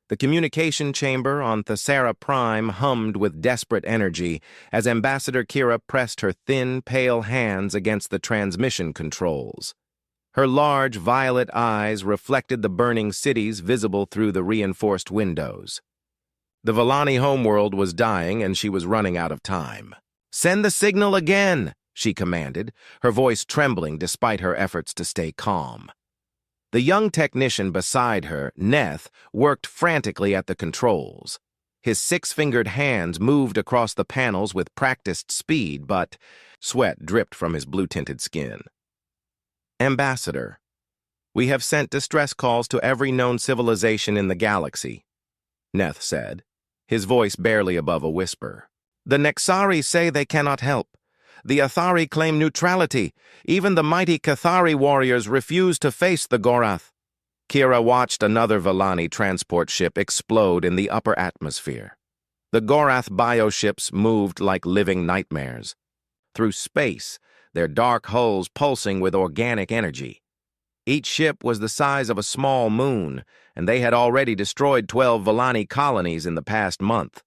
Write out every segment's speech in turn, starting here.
The communication chamber on Thessera Prime hummed with desperate energy as Ambassador Kira pressed her thin, pale hands against the transmission controls. Her large, violet eyes reflected the burning cities visible through the reinforced windows. The Villani homeworld was dying, and she was running out of time. "Send the signal again," she commanded, her voice trembling despite her efforts to stay calm. The young technician beside her, Neth, worked frantically at the controls. His six-fingered hands moved across the panels with practiced speed, but sweat dripped from his blue-tinted skin. "Ambassador, we have sent distress calls to every known civilization in the galaxy," Neth said, his voice barely above a whisper. "The Nexari say they cannot help. The Athari claim neutrality. Even the mighty Cathari warriors refuse to face the Gorath." Kira watched another Villani transport ship explode in the upper atmosphere. The Gorath bioships moved like living nightmares. Through space, their dark hulls pulsing with organic energy. Each ship was the size of a small moon, and they had already destroyed 12 Villani colonies in the past month.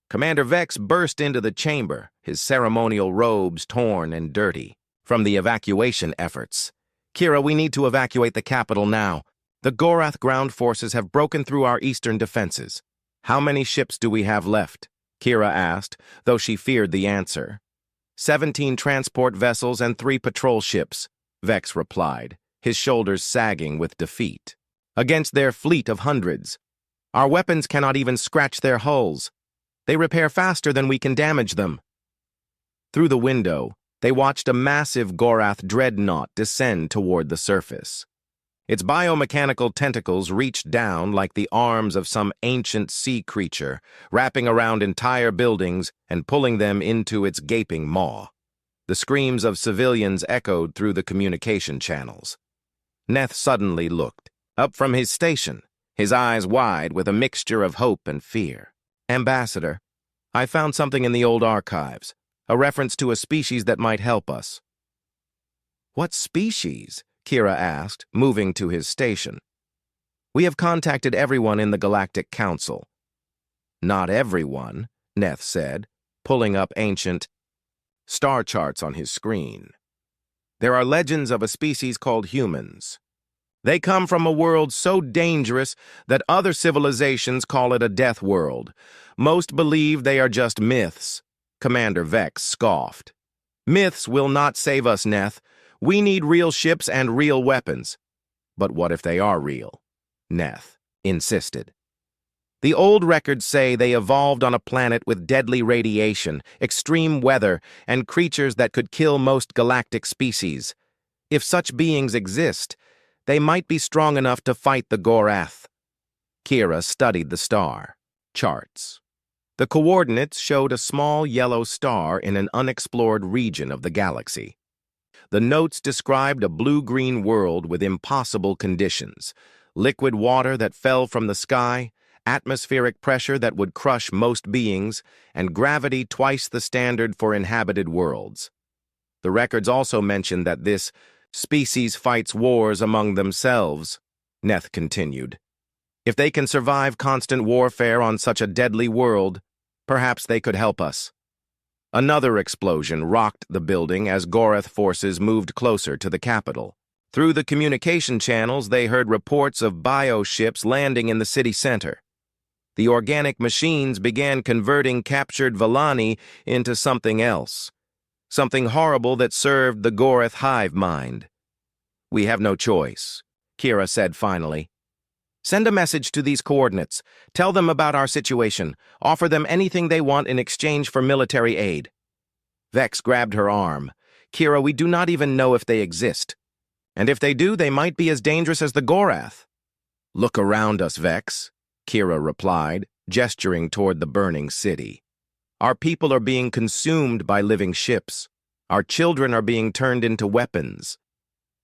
Commander Vex burst into the chamber, his ceremonial robes torn and dirty. From the evacuation efforts. "Kira, we need to evacuate the capital now. The Gorath ground forces have broken through our eastern defenses." "How many ships do we have left?" Kira asked, though she feared the answer. 17 transport vessels and 3 patrol ships," Vex replied, his shoulders sagging with defeat. "Against their fleet of hundreds. Our weapons cannot even scratch their hulls. They repair faster than we can damage them." Through the window, they watched a massive Gorath dreadnought descend toward the surface. Its biomechanical tentacles reached down like the arms of some ancient sea creature, wrapping around entire buildings and pulling them into its gaping maw. The screams of civilians echoed through the communication channels. Neth suddenly looked, up from his station, his eyes wide with a mixture of hope and fear. "Ambassador, I found something in the old archives, a reference to a species that might help us." "What species?" Kira asked, moving to his station. "We have contacted everyone in the Galactic Council." "Not everyone," Neth said, pulling up ancient star charts on his screen. "There are legends of a species called humans. They come from a world so dangerous that other civilizations call it a death world. Most believe they are just myths," Commander Vex scoffed. "Myths will not save us, Neth. We need real ships and real weapons." "But what if they are real?" Neth insisted. "The old records say they evolved on a planet with deadly radiation, extreme weather, and creatures that could kill most galactic species. If such beings exist, they might be strong enough to fight the Gorath." Kira studied the star charts. The coordinates showed a small yellow star in an unexplored region of the galaxy. The notes described a blue-green world with impossible conditions, liquid water that fell from the sky, atmospheric pressure that would crush most beings, and gravity twice the standard for inhabited worlds. The records also mentioned that this species fights wars among themselves, Neth continued. "If they can survive constant warfare on such a deadly world, perhaps they could help us." Another explosion rocked the building as Gorath forces moved closer to the capital. Through the communication channels, they heard reports of bioships landing in the city center. The organic machines began converting captured Villani into something else. Something horrible that served the Gorath hive mind. "We have no choice," Kira said finally. "Send a message to these coordinates. Tell them about our situation. Offer them anything they want in exchange for military aid." Vex grabbed her arm. "Kira, we do not even know if they exist. And if they do, they might be as dangerous as the Gorath." "Look around us, Vex," Kira replied, gesturing toward the burning city. "Our people are being consumed by living ships. Our children are being turned into weapons.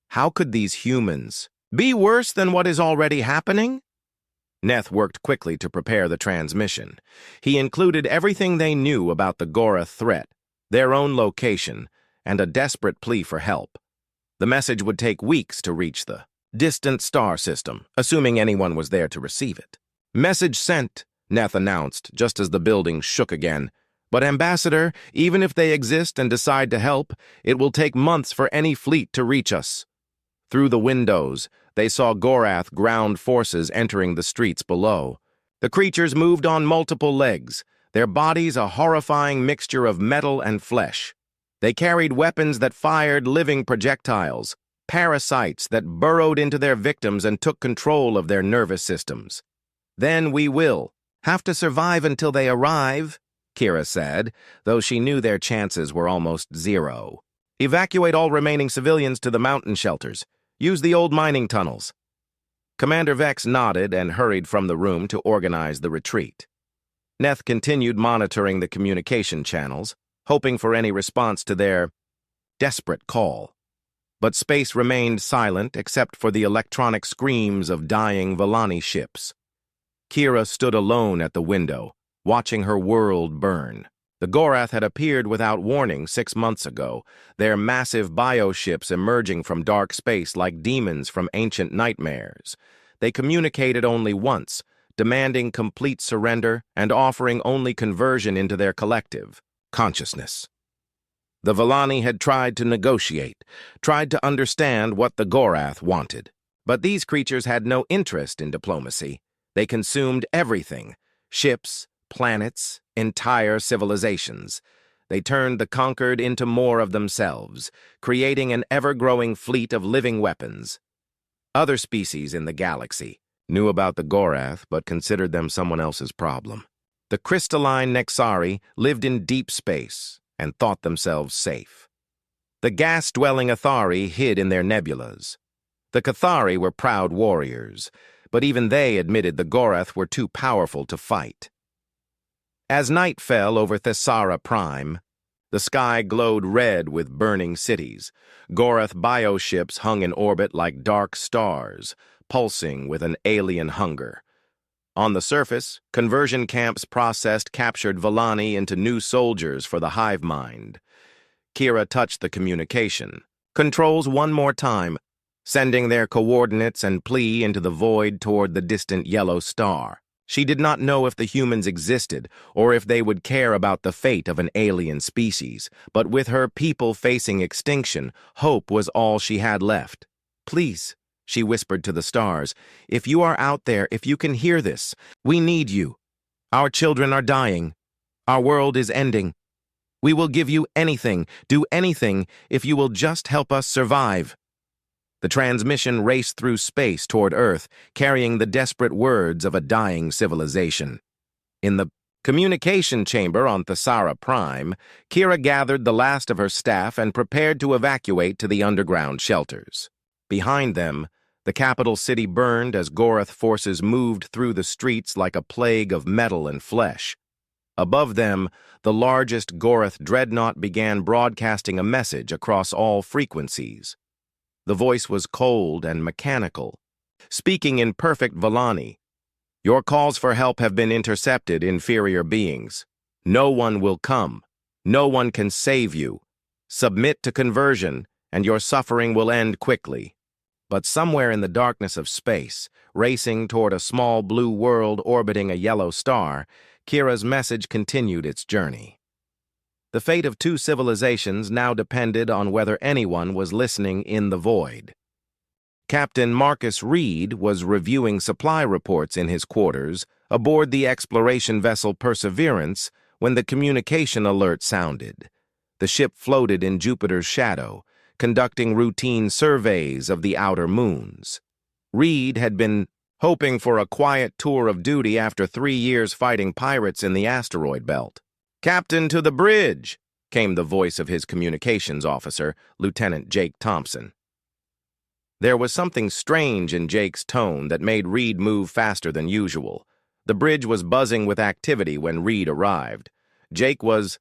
How could these humans be worse than what is already happening?" Neth worked quickly to prepare the transmission. He included everything they knew about the Gorath threat, their own location, and a desperate plea for help. The message would take weeks to reach the distant star system, assuming anyone was there to receive it. "Message sent," Neth announced, just as the building shook again. "But, Ambassador, even if they exist and decide to help, it will take months for any fleet to reach us." Through the windows, they saw Gorath ground forces entering the streets below. The creatures moved on multiple legs, their bodies a horrifying mixture of metal and flesh. They carried weapons that fired living projectiles, parasites that burrowed into their victims and took control of their nervous systems. "Then we will have to survive until they arrive," Kira said, though she knew their chances were almost zero. "Evacuate all remaining civilians to the mountain shelters. Use the old mining tunnels." Commander Vex nodded and hurried from the room to organize the retreat. Neth continued monitoring the communication channels, hoping for any response to their desperate call. But space remained silent except for the electronic screams of dying Vellani ships. Kira stood alone at the window, watching her world burn. The Gorath had appeared without warning 6 months ago, their massive bioships emerging from dark space like demons from ancient nightmares. They communicated only once, demanding complete surrender and offering only conversion into their collective consciousness. The Vellani had tried to negotiate, tried to understand what the Gorath wanted. But these creatures had no interest in diplomacy. They consumed everything: ships, planets, entire civilizations. They turned the conquered into more of themselves, creating an ever-growing fleet of living weapons. Other species in the galaxy knew about the Gorath but considered them someone else's problem. The crystalline Nexari lived in deep space and thought themselves safe. The gas-dwelling Athari hid in their nebulas. The Cathari were proud warriors, but even they admitted the Gorath were too powerful to fight. As night fell over Thesara Prime, the sky glowed red with burning cities. Gorath bioships hung in orbit like dark stars, pulsing with an alien hunger. On the surface, conversion camps processed captured Vellani into new soldiers for the hive mind. Kira touched the communication. "Controls one more time," sending their coordinates and Plea into the void toward the distant yellow star. She did not know if the humans existed or if they would care about the fate of an alien species, but with her people facing extinction, hope was all she had left. "Please," she whispered to the stars, "if you are out there, if you can hear this, we need you. Our children are dying. Our world is ending. We will give you anything, do anything, if you will just help us survive." The transmission raced through space toward Earth, carrying the desperate words of a dying civilization. In the communication chamber on Thesara Prime, Kira gathered the last of her staff and prepared to evacuate to the underground shelters. Behind them, the capital city burned as Gorath forces moved through the streets like a plague of metal and flesh. Above them, the largest Gorath dreadnought began broadcasting a message across all frequencies. The voice was cold and mechanical, speaking in perfect Vellani. "Your calls for help have been intercepted, inferior beings. No one will come. No one can save you. Submit to conversion, and your suffering will end quickly." But somewhere in the darkness of space, racing toward a small blue world orbiting a yellow star, Kira's message continued its journey. The fate of 2 civilizations now depended on whether anyone was listening in the void. Captain Marcus Reed was reviewing supply reports in his quarters aboard the exploration vessel Perseverance when the communication alert sounded. The ship floated in Jupiter's shadow, conducting routine surveys of the outer moons. Reed had been hoping for a quiet tour of duty after 3 years fighting pirates in the asteroid belt. "Captain, to the bridge," came the voice of his communications officer, Lieutenant Jake Thompson. There was something strange in Jake's tone that made Reed move faster than usual. The bridge was buzzing with activity when Reed arrived. Jake was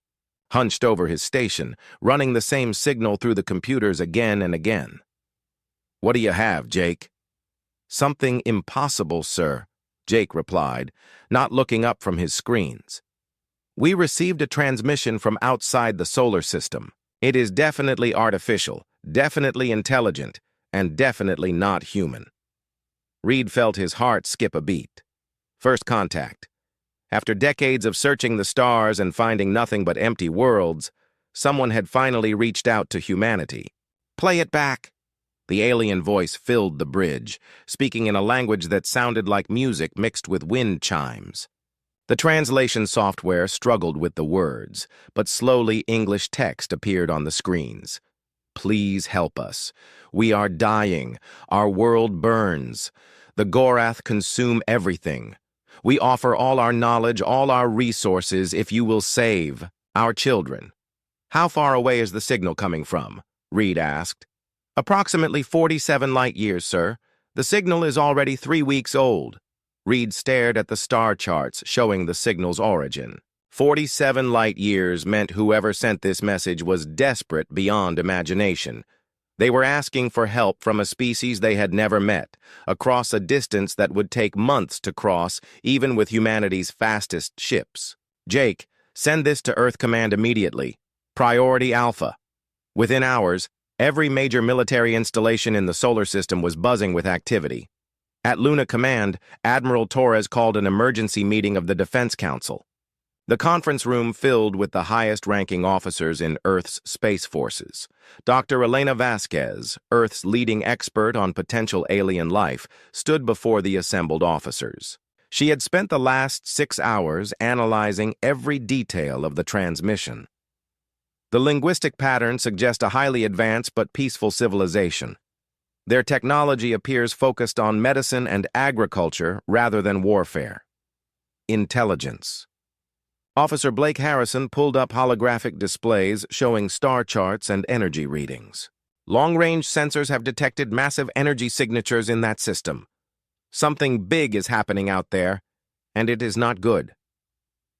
hunched over his station, running the same signal through the computers again and again. "What do you have, Jake?" "Something impossible, sir," Jake replied, not looking up from his screens. "We received a transmission from outside the solar system. It is definitely artificial, definitely intelligent, and definitely not human." Reed felt his heart skip a beat. First contact. After decades of searching the stars and finding nothing but empty worlds, someone had finally reached out to humanity. Play it back. The alien voice filled the bridge, speaking in a language that sounded like music mixed with wind chimes. The translation software struggled with the words, but slowly English text appeared on the screens. Please help us. We are dying. Our world burns. The Gorath consume everything. We offer all our knowledge, all our resources, if you will save our children. How far away is the signal coming from? Reed asked. Approximately 47 light years, sir. The signal is already 3 weeks old. Reed stared at the star charts showing the signal's origin. 47 light years meant whoever sent this message was desperate beyond imagination. They were asking for help from a species they had never met, across a distance that would take months to cross, even with humanity's fastest ships. Jake, send this to Earth Command immediately. Priority Alpha. Within hours, every major military installation in the solar system was buzzing with activity. At Luna Command, Admiral Torres called an emergency meeting of the Defense Council. The conference room filled with the highest-ranking officers in Earth's space forces. Dr. Elena Vasquez, Earth's leading expert on potential alien life, stood before the assembled officers. She had spent the last 6 hours analyzing every detail of the transmission. The linguistic patterns suggest a highly advanced but peaceful civilization. Their technology appears focused on medicine and agriculture rather than warfare. Intelligence. Officer Blake Harrison pulled up holographic displays showing star charts and energy readings. Long-range sensors have detected massive energy signatures in that system. Something big is happening out there, and it is not good.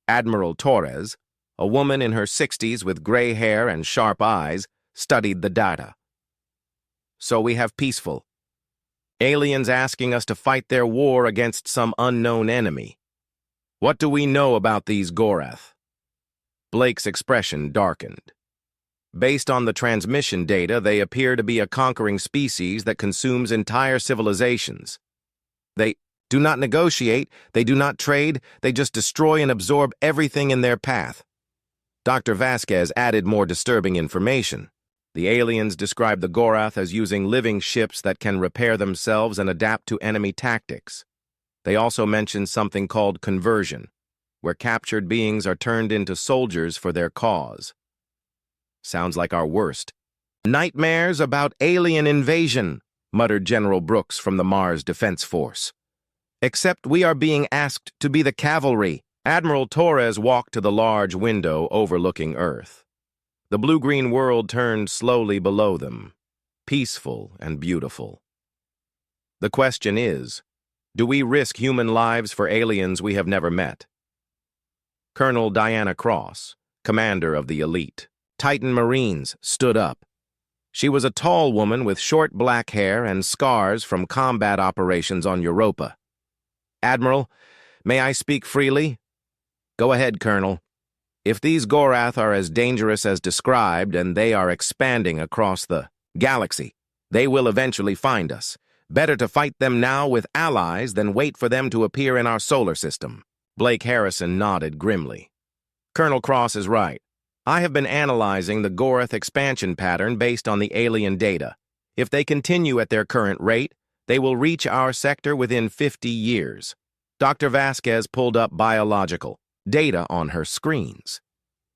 Admiral Torres, a woman in her 60s with gray hair and sharp eyes, studied the data. So we have peaceful. Aliens asking us to fight their war against some unknown enemy. What do we know about these Gorath? Blake's expression darkened. Based on the transmission data, they appear to be a conquering species that consumes entire civilizations. They do not negotiate, they do not trade, they just destroy and absorb everything in their path. Dr. Vasquez added more disturbing information. The aliens describe the Gorath as using living ships that can repair themselves and adapt to enemy tactics. They also mention something called conversion, where captured beings are turned into soldiers for their cause. Sounds like our worst. Nightmares about alien invasion, muttered General Brooks from the Mars Defense Force. Except we are being asked to be the cavalry. Admiral Torres walked to the large window overlooking Earth. The blue-green world turned slowly below them, peaceful and beautiful. The question is, do we risk human lives for aliens we have never met? Colonel Diana Cross, commander of the elite, Titan Marines, stood up. She was a tall woman with short black hair and scars from combat operations on Europa. Admiral, may I speak freely? Go ahead, Colonel. If these Gorath are as dangerous as described and they are expanding across the galaxy, they will eventually find us. Better to fight them now with allies than wait for them to appear in our solar system. Blake Harrison nodded grimly. Colonel Cross is right. I have been analyzing the Gorath expansion pattern based on the alien data. If they continue at their current rate, they will reach our sector within 50 years. Dr. Vasquez pulled up biological data on her screens.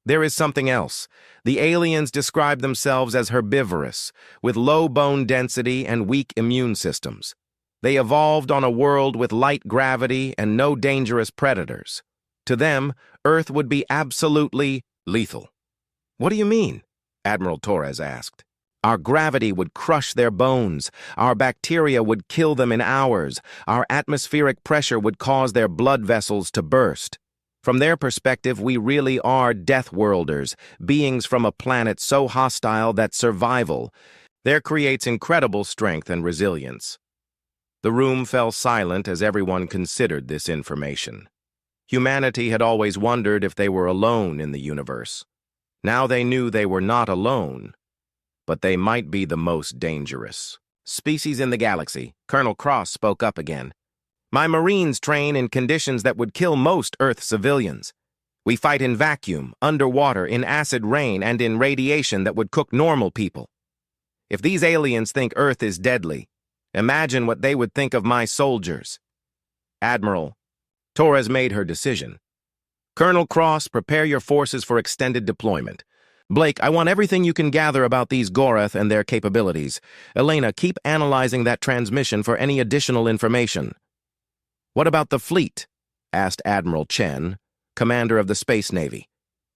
There is something else. The aliens describe themselves as herbivorous, with low bone density and weak immune systems. They evolved on a world with light gravity and no dangerous predators. To them, Earth would be absolutely lethal. What do you mean? Admiral Torres asked. Our gravity would crush their bones. Our bacteria would kill them in hours. Our atmospheric pressure would cause their blood vessels to burst. From their perspective, we really are Deathworlders, beings from a planet so hostile that survival there creates incredible strength and resilience. The room fell silent as everyone considered this information. Humanity had always wondered if they were alone in the universe. Now they knew they were not alone, but they might be the most dangerous species in the galaxy. Colonel Cross spoke up again. My Marines train in conditions that would kill most Earth civilians. We fight in vacuum, underwater, in acid rain, and in radiation that would cook normal people. If these aliens think Earth is deadly, imagine what they would think of my soldiers. Admiral, Torres made her decision. Colonel Cross, prepare your forces for extended deployment. Blake, I want everything you can gather about these Gorath and their capabilities. Elena, keep analyzing that transmission for any additional information. What about the fleet? Asked Admiral Chen, commander of the Space Navy.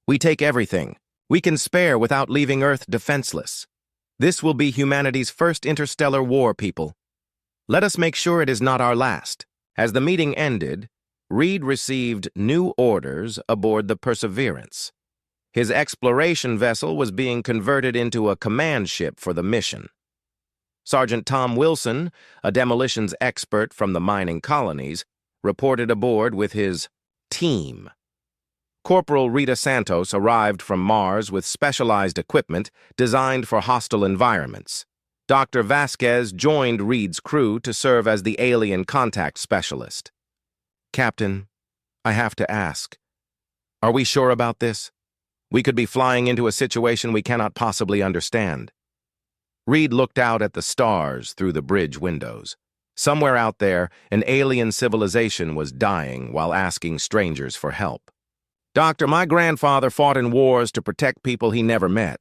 We take everything. We can spare without leaving Earth defenseless. This will be humanity's first interstellar war, people. Let us make sure it is not our last. As the meeting ended, Reed received new orders aboard the Perseverance. His exploration vessel was being converted into a command ship for the mission. Sergeant Tom Wilson, a demolitions expert from the mining colonies, reported aboard with his team. Corporal Rita Santos arrived from Mars with specialized equipment designed for hostile environments. Dr. Vasquez joined Reed's crew to serve as the alien contact specialist. Captain, I have to ask, are we sure about this? We could be flying into a situation we cannot possibly understand. Reed looked out at the stars through the bridge windows. Somewhere out there, an alien civilization was dying while asking strangers for help. Doctor, my grandfather fought in wars to protect people he never met.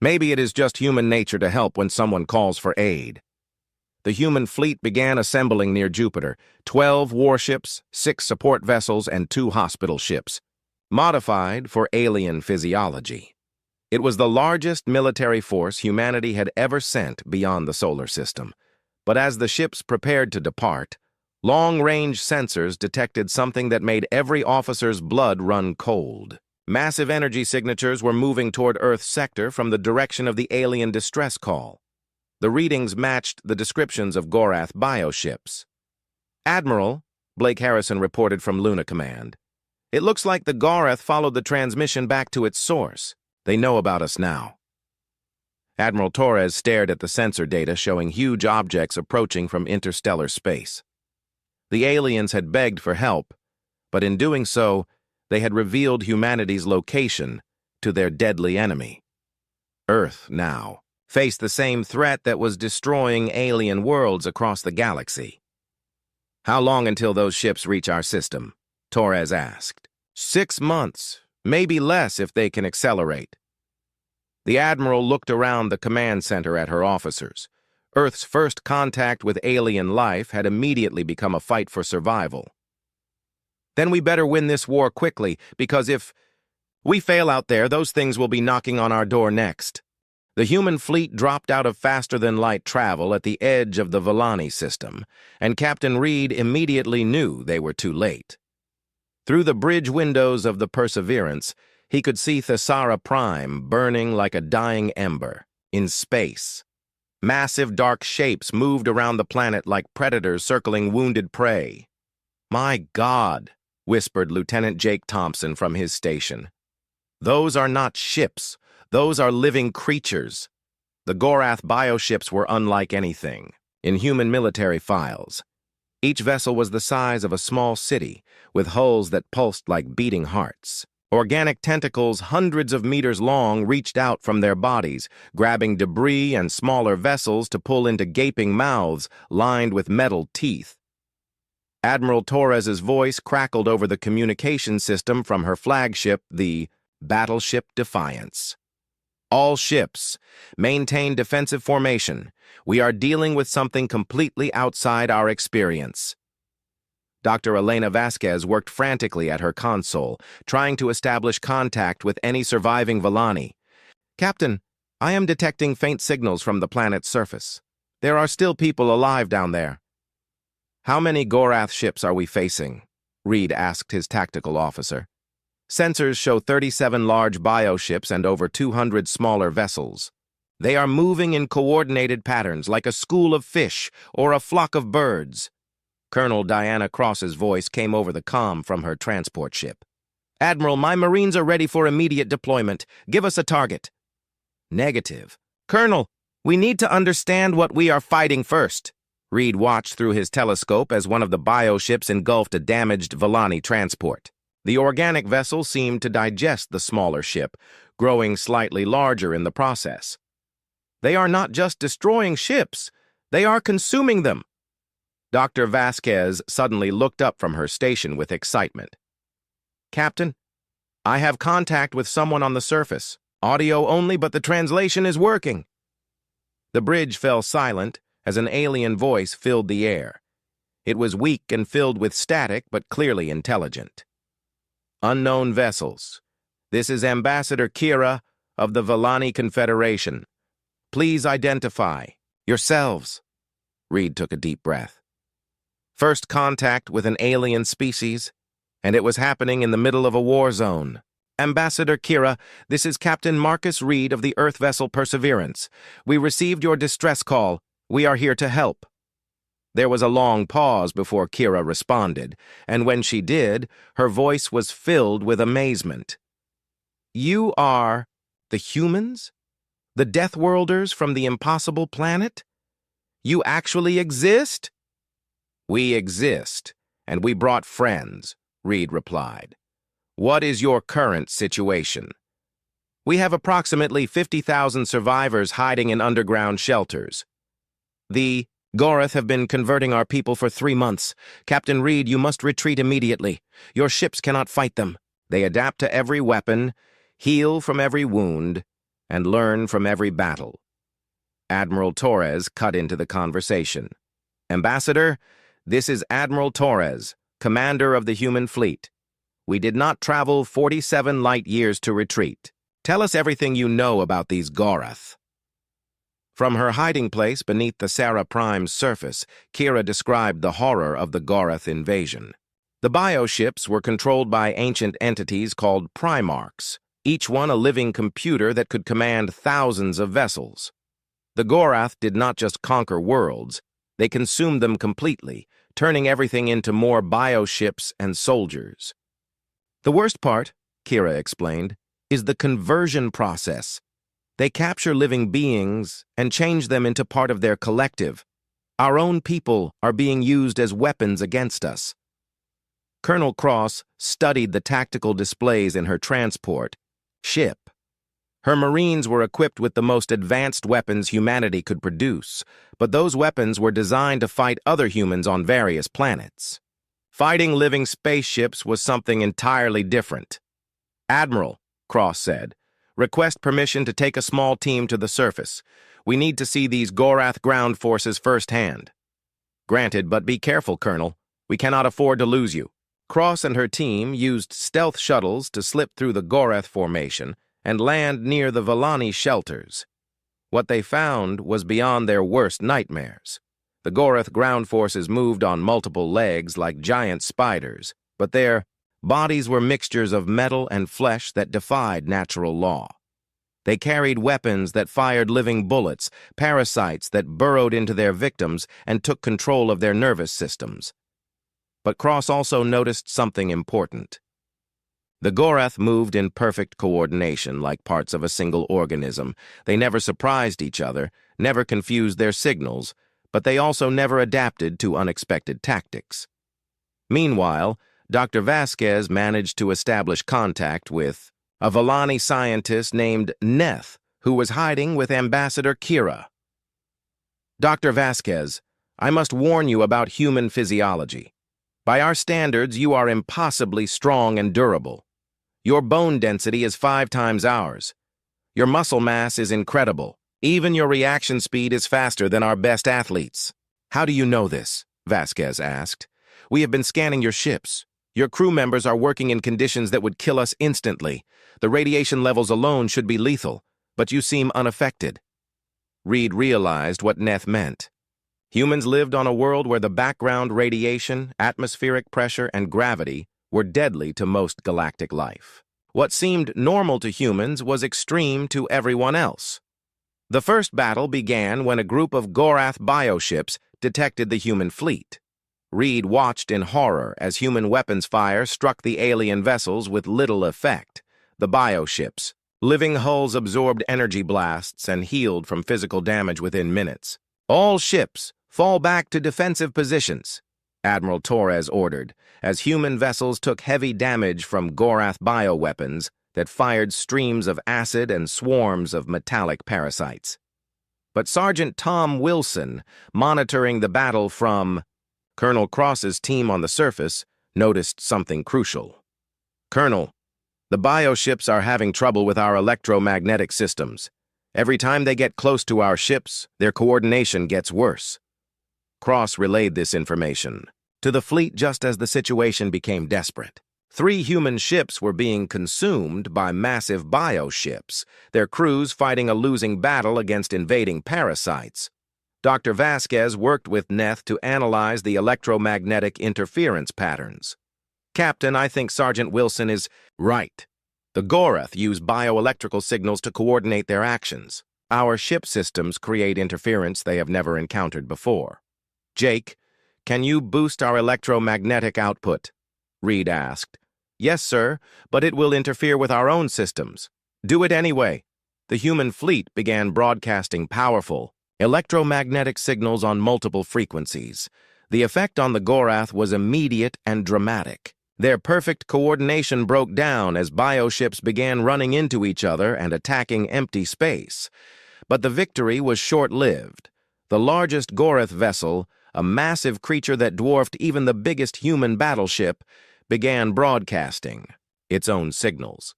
Maybe it is just human nature to help when someone calls for aid. The human fleet began assembling near Jupiter, 12 warships, 6 support vessels, and 2 hospital ships, modified for alien physiology. It was the largest military force humanity had ever sent beyond the solar system. But as the ships prepared to depart, long-range sensors detected something that made every officer's blood run cold. Massive energy signatures were moving toward Earth's sector from the direction of the alien distress call. The readings matched the descriptions of Gorath bioships. Admiral, Blake Harrison reported from Luna Command. It looks like the Gorath followed the transmission back to its source. They know about us now. Admiral Torres stared at the sensor data showing huge objects approaching from interstellar space. The aliens had begged for help, but in doing so, they had revealed humanity's location to their deadly enemy. Earth, now, faced the same threat that was destroying alien worlds across the galaxy. How long until those ships reach our system? Torres asked. 6 months, maybe less if they can accelerate. The Admiral looked around the command center at her officers. Earth's first contact with alien life had immediately become a fight for survival. Then we better win this war quickly, because if we fail out there, those things will be knocking on our door next. The human fleet dropped out of faster-than-light travel at the edge of the Villani system, and Captain Reed immediately knew they were too late. Through the bridge windows of the Perseverance, he could see Thesara Prime burning like a dying ember in space. Massive dark shapes moved around the planet like predators circling wounded prey. "My God," whispered Lieutenant Jake Thompson from his station. "Those are not ships. Those are living creatures." The Gorath bioships were unlike anything in human military files. Each vessel was the size of a small city, with hulls that pulsed like beating hearts. Organic tentacles hundreds of meters long reached out from their bodies, grabbing debris and smaller vessels to pull into gaping mouths lined with metal teeth. Admiral Torres's voice crackled over the communication system from her flagship, the Battleship Defiance. "All ships, maintain defensive formation. We are dealing with something completely outside our experience." Dr. Elena Vasquez worked frantically at her console, trying to establish contact with any surviving Villani. "Captain, I am detecting faint signals from the planet's surface. There are still people alive down there." "How many Gorath ships are we facing?" Reed asked his tactical officer. "Sensors show 37 large bioships and over 200 smaller vessels. They are moving in coordinated patterns like a school of fish or a flock of birds." Colonel Diana Cross's voice came over the comm from her transport ship. "Admiral, my Marines are ready for immediate deployment. Give us a target." "Negative. Colonel, we need to understand what we are fighting first." Reed watched through his telescope as one of the bioships engulfed a damaged Volani transport. The organic vessel seemed to digest the smaller ship, growing slightly larger in the process. They are not just destroying ships, they are consuming them. Dr. Vasquez suddenly looked up from her station with excitement. Captain, I have contact with someone on the surface. Audio only, but the translation is working. The bridge fell silent as an alien voice filled the air. It was weak and filled with static, but clearly intelligent. Unknown vessels. This is Ambassador Kira of the Volani Confederation. Please identify yourselves. Reed took a deep breath. First contact with an alien species, and it was happening in the middle of a war zone. Ambassador Kira, this is Captain Marcus Reed of the Earth vessel Perseverance. We received your distress call. We are here to help. There was a long pause before Kira responded, and when she did, her voice was filled with amazement. You are the humans? The Deathworlders from the impossible planet? You actually exist? We exist, and we brought friends, Reed replied. What is your current situation? We have approximately 50,000 survivors hiding in underground shelters. The Gorath have been converting our people for 3 months. Captain Reed, you must retreat immediately. Your ships cannot fight them. They adapt to every weapon, heal from every wound, and learn from every battle. Admiral Torres cut into the conversation. Ambassador, this is Admiral Torres, commander of the human fleet. We did not travel 47 light years to retreat. Tell us everything you know about these Gorath. From her hiding place beneath the Sarah Prime's surface, Kira described the horror of the Gorath invasion. The bioships were controlled by ancient entities called Primarchs, each one a living computer that could command thousands of vessels. The Gorath did not just conquer worlds, they consumed them completely, turning everything into more bioships and soldiers. The worst part, Kira explained, is the conversion process. They capture living beings and change them into part of their collective. Our own people are being used as weapons against us. Colonel Cross studied the tactical displays in her transport ship. Her Marines were equipped with the most advanced weapons humanity could produce, but those weapons were designed to fight other humans on various planets. Fighting living spaceships was something entirely different. Admiral, Cross said, request permission to take a small team to the surface. We need to see these Gorath ground forces firsthand. Granted, but be careful, Colonel. We cannot afford to lose you. Cross and her team used stealth shuttles to slip through the Gorath formation and land near the Volani shelters. What they found was beyond their worst nightmares. The Gorath ground forces moved on multiple legs like giant spiders, but their bodies were mixtures of metal and flesh that defied natural law. They carried weapons that fired living bullets, parasites that burrowed into their victims and took control of their nervous systems. But Cross also noticed something important. The Gorath moved in perfect coordination like parts of a single organism. They never surprised each other, never confused their signals, but they also never adapted to unexpected tactics. Meanwhile, Dr. Vasquez managed to establish contact with a Volani scientist named Neth, who was hiding with Ambassador Kira. Dr. Vasquez, I must warn you about human physiology. By our standards, you are impossibly strong and durable. Your bone density is 5 times ours. Your muscle mass is incredible. Even your reaction speed is faster than our best athletes. How do you know this? Vasquez asked. We have been scanning your ships. Your crew members are working in conditions that would kill us instantly. The radiation levels alone should be lethal, but you seem unaffected. Reed realized what Neth meant. Humans lived on a world where the background radiation, atmospheric pressure, and gravity were deadly to most galactic life. What seemed normal to humans was extreme to everyone else. The first battle began when a group of Gorath bioships detected the human fleet. Reed watched in horror as human weapons fire struck the alien vessels with little effect. The bioships, living hulls absorbed energy blasts and healed from physical damage within minutes. All ships, Fall back to defensive positions, Admiral Torres ordered, as human vessels took heavy damage from Gorath bioweapons that fired streams of acid and swarms of metallic parasites. But Sergeant Tom Wilson, monitoring the battle from Colonel Cross's team on the surface, noticed something crucial. "Colonel, the bioships are having trouble with our electromagnetic systems. Every time they get close to our ships, their coordination gets worse." Cross relayed this information to the fleet just as the situation became desperate. 3 human ships were being consumed by massive bioships, their crews fighting a losing battle against invading parasites. Dr. Vasquez worked with Neth to analyze the electromagnetic interference patterns. "Captain, I think Sergeant Wilson is right. The Gorath use bioelectrical signals to coordinate their actions. Our ship systems create interference they have never encountered before." "Jake, can you boost our electromagnetic output?" Reed asked. "Yes, sir, but it will interfere with our own systems." "Do it anyway." The human fleet began broadcasting powerful electromagnetic signals on multiple frequencies. The effect on the Gorath was immediate and dramatic. Their perfect coordination broke down as bioships began running into each other and attacking empty space. But the victory was short-lived. The largest Gorath vessel, a massive creature that dwarfed even the biggest human battleship, began broadcasting its own signals.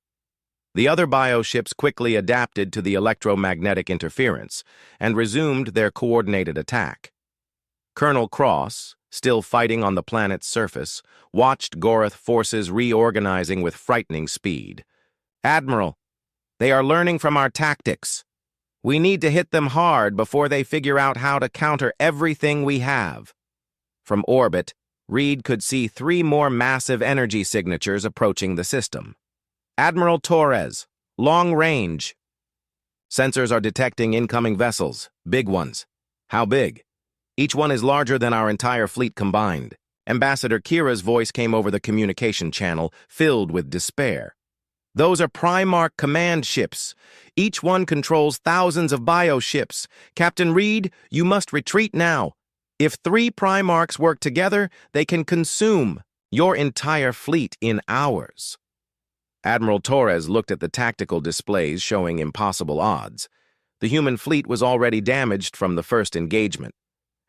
The other bioships quickly adapted to the electromagnetic interference and resumed their coordinated attack. Colonel Cross, still fighting on the planet's surface, watched Gorath forces reorganizing with frightening speed. "Admiral, they are learning from our tactics. We need to hit them hard before they figure out how to counter everything we have." From orbit, Reed could see 3 more massive energy signatures approaching the system. "Admiral Torres, long range." "Sensors are detecting incoming vessels, big ones." "How big?" "Each one is larger than our entire fleet combined." Ambassador Kira's voice came over the communication channel, filled with despair. "Those are Primarch command ships. Each one controls thousands of bioships. Captain Reed, you must retreat now. If 3 Primarchs work together, they can consume your entire fleet in hours." Admiral Torres looked at the tactical displays showing impossible odds. The human fleet was already damaged from the first engagement,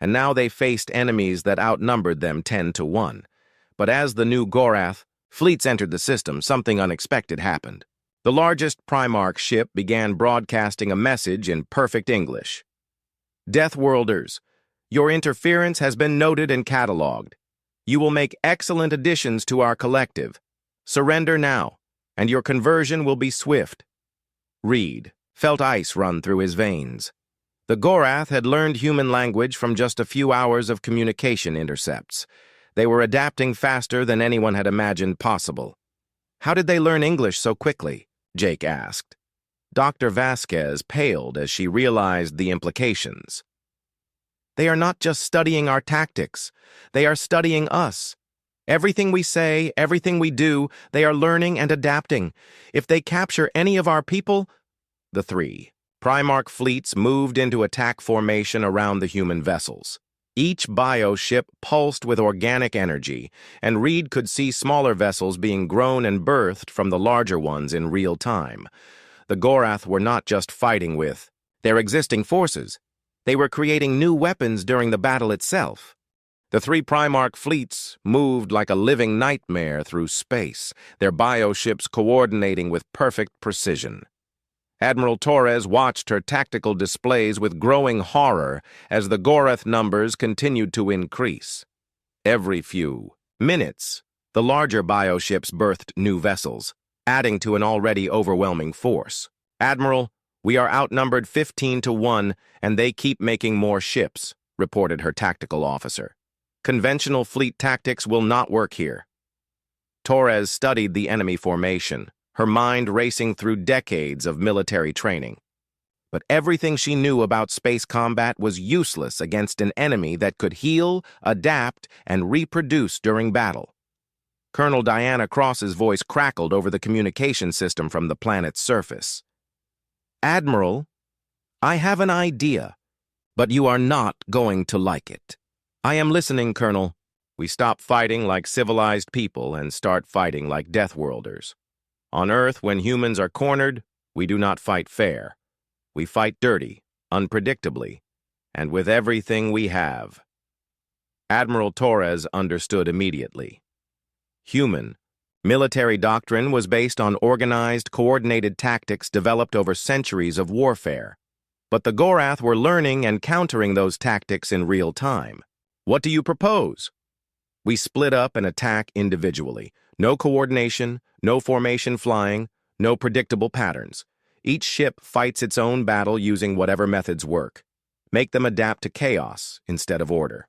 and now they faced enemies that outnumbered them 10-1. But as the new Gorath fleets entered the system, something unexpected happened. The largest Primarch ship began broadcasting a message in perfect English. "Deathworlders, your interference has been noted and cataloged. You will make excellent additions to our collective. Surrender now, and your conversion will be swift." Reed felt ice run through his veins. The Gorath had learned human language from just a few hours of communication intercepts. They were adapting faster than anyone had imagined possible. "How did they learn English so quickly?" Jake asked. Dr. Vasquez paled as she realized the implications. "They are not just studying our tactics. They are studying us. Everything we say, everything we do, they are learning and adapting. If they capture any of our people..." The 3 Primarch fleets moved into attack formation around the human vessels. Each bioship pulsed with organic energy, and Reed could see smaller vessels being grown and birthed from the larger ones in real time. The Gorath were not just fighting with their existing forces. They were creating new weapons during the battle itself. The 3 Primarch fleets moved like a living nightmare through space, their bioships coordinating with perfect precision. Admiral Torres watched her tactical displays with growing horror as the Gorath numbers continued to increase. Every few minutes, the larger bioships birthed new vessels, adding to an already overwhelming force. "Admiral, we are outnumbered 15-1, and they keep making more ships," reported her tactical officer. "Conventional fleet tactics will not work here." Torres studied the enemy formation, her mind racing through decades of military training. But everything she knew about space combat was useless against an enemy that could heal, adapt, and reproduce during battle. Colonel Diana Cross's voice crackled over the communication system from the planet's surface. "Admiral, I have an idea, But you are not going to like it. I am listening, Colonel. We stop fighting like civilized people and start fighting like Deathworlders. On Earth, when humans are cornered, we do not fight fair. We fight dirty, unpredictably, and with everything we have. Admiral Torres understood immediately. Human. Military doctrine was based on organized, coordinated tactics developed over centuries of warfare. But the Gorath were learning and countering those tactics in real time. What do you propose? We split up and attack individually. No coordination, no formation flying, no predictable patterns. Each ship fights its own battle using whatever methods work. Make them adapt to chaos instead of order.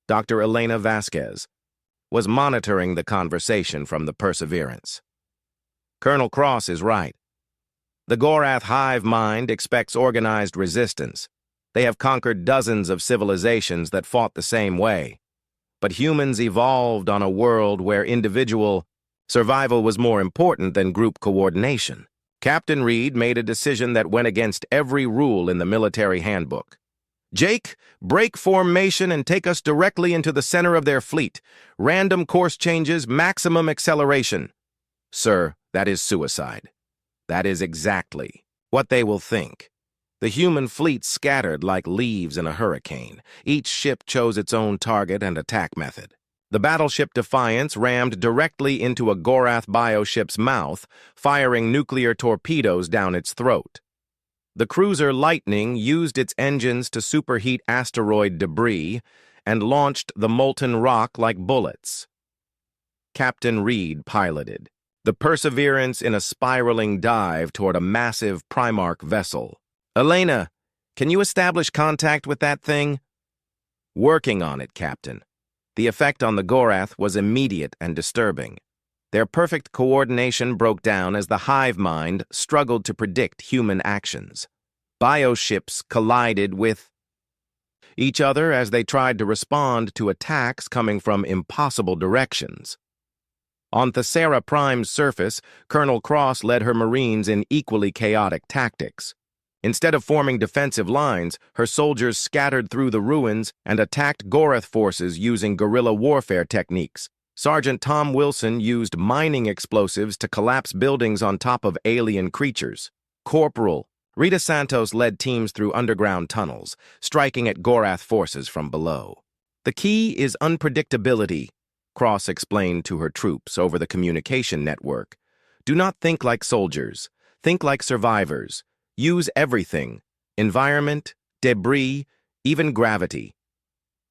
Dr. Elena Vasquez was monitoring the conversation from the Perseverance. Colonel Cross is right. The Gorath hive mind expects organized resistance. They have conquered dozens of civilizations that fought the same way. But humans evolved on a world where individual survival was more important than group coordination. Captain Reed made a decision that went against every rule in the military handbook. Jake, break formation and take us directly into the center of their fleet. Random course changes, maximum acceleration. Sir, that is suicide. That is exactly what they will think. The human fleet scattered like leaves in a hurricane. Each ship chose its own target and attack method. The battleship Defiance rammed directly into a Gorath bioship's mouth, firing nuclear torpedoes down its throat. The cruiser Lightning used its engines to superheat asteroid debris and launched the molten rock like bullets. Captain Reed piloted the Perseverance in a spiraling dive toward a massive Primarch vessel. Elena, can you establish contact with that thing? Working on it, Captain. The effect on the Gorath was immediate and disturbing. Their perfect coordination broke down as the hive mind struggled to predict human actions. Bioships collided with each other as they tried to respond to attacks coming from impossible directions. On Thesera Prime's surface, Colonel Cross led her Marines in equally chaotic tactics. Instead of forming defensive lines, her soldiers scattered through the ruins and attacked Gorath forces using guerrilla warfare techniques. Sergeant Tom Wilson used mining explosives to collapse buildings on top of alien creatures. Corporal Rita Santos led teams through underground tunnels, striking at Gorath forces from below. The key is unpredictability, Cross explained to her troops over the communication network. Do not think like soldiers. Think like survivors. Use everything: environment, debris, even gravity.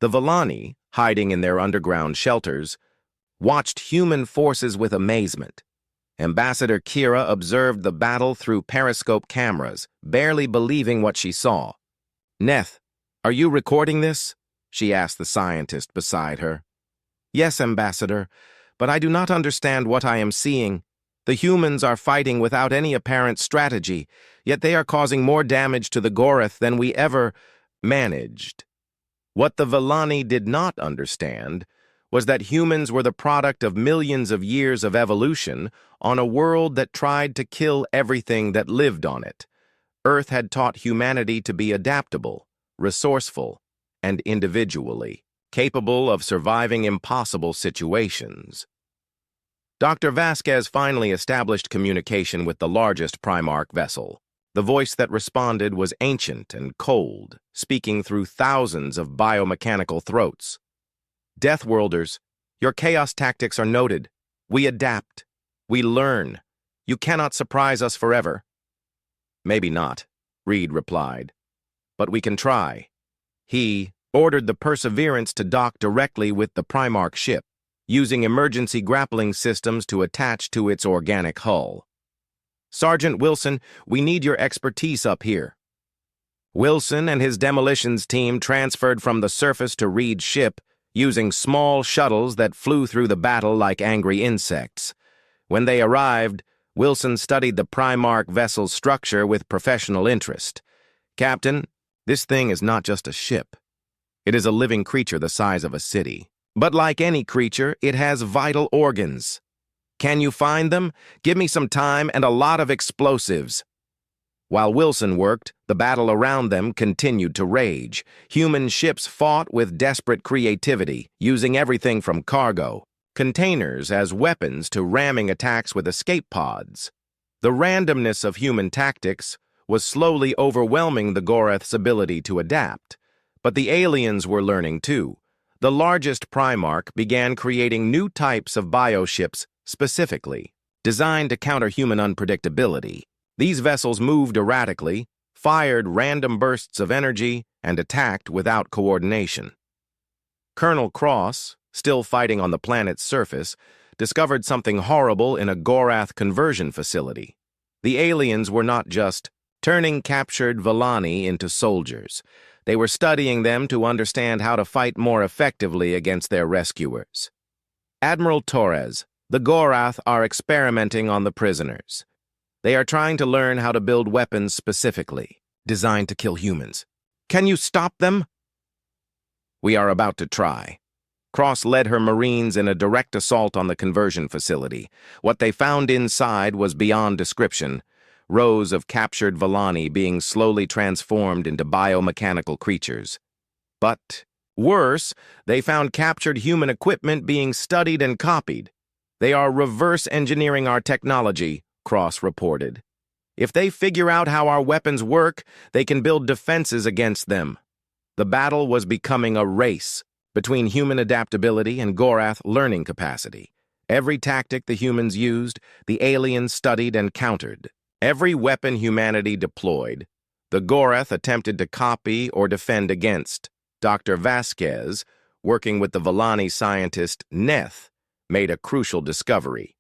The Villani, hiding in their underground shelters, watched human forces with amazement. Ambassador Kira observed the battle through periscope cameras, barely believing what she saw. Neth, are you recording this? She asked the scientist beside her. Yes, Ambassador, but I do not understand what I am seeing. The humans are fighting without any apparent strategy, yet they are causing more damage to the Gorath than we ever managed. What the Villani did not understand was that humans were the product of millions of years of evolution on a world that tried to kill everything that lived on it. Earth had taught humanity to be adaptable, resourceful, and individually capable of surviving impossible situations. Dr. Vasquez finally established communication with the largest Primarch vessel. The voice that responded was ancient and cold, speaking through thousands of biomechanical throats. Deathworlders, your chaos tactics are noted. We adapt. We learn. You cannot surprise us forever. Maybe not, Reed replied. But we can try. He ordered the Perseverance to dock directly with the Primarch ship, using emergency grappling systems to attach to its organic hull. Sergeant Wilson, we need your expertise up here. Wilson and his demolitions team transferred from the surface to Reed's ship, using small shuttles that flew through the battle like angry insects. When they arrived, Wilson studied the Primarch vessel's structure with professional interest. Captain, this thing is not just a ship. It is a living creature the size of a city. But like any creature, it has vital organs. Can you find them? Give me some time and a lot of explosives. While Wilson worked, the battle around them continued to rage. Human ships fought with desperate creativity, using everything from cargo, containers as weapons to ramming attacks with escape pods. The randomness of human tactics was slowly overwhelming the Gorath's ability to adapt. But the aliens were learning too. The largest Primarch began creating new types of bioships specifically, designed to counter human unpredictability. These vessels moved erratically, fired random bursts of energy, and attacked without coordination. Colonel Cross, still fighting on the planet's surface, discovered something horrible in a Gorath conversion facility. The aliens were not just turning captured Villani into soldiers. They were studying them to understand how to fight more effectively against their rescuers. Admiral Torres, the Gorath are experimenting on the prisoners. They are trying to learn how to build weapons specifically, designed to kill humans. Can you stop them? We are about to try. Cross led her Marines in a direct assault on the conversion facility. What they found inside was beyond description. Rows of captured Villani being slowly transformed into biomechanical creatures. But worse, they found captured human equipment being studied and copied. They are reverse engineering our technology, Cross reported. If they figure out how our weapons work, they can build defenses against them. The battle was becoming a race between human adaptability and Gorath learning capacity. Every tactic the humans used, the aliens studied and countered. Every weapon humanity deployed, the Gorath attempted to copy or defend against. Dr. Vasquez, working with the Villani scientist Neth, made a crucial discovery.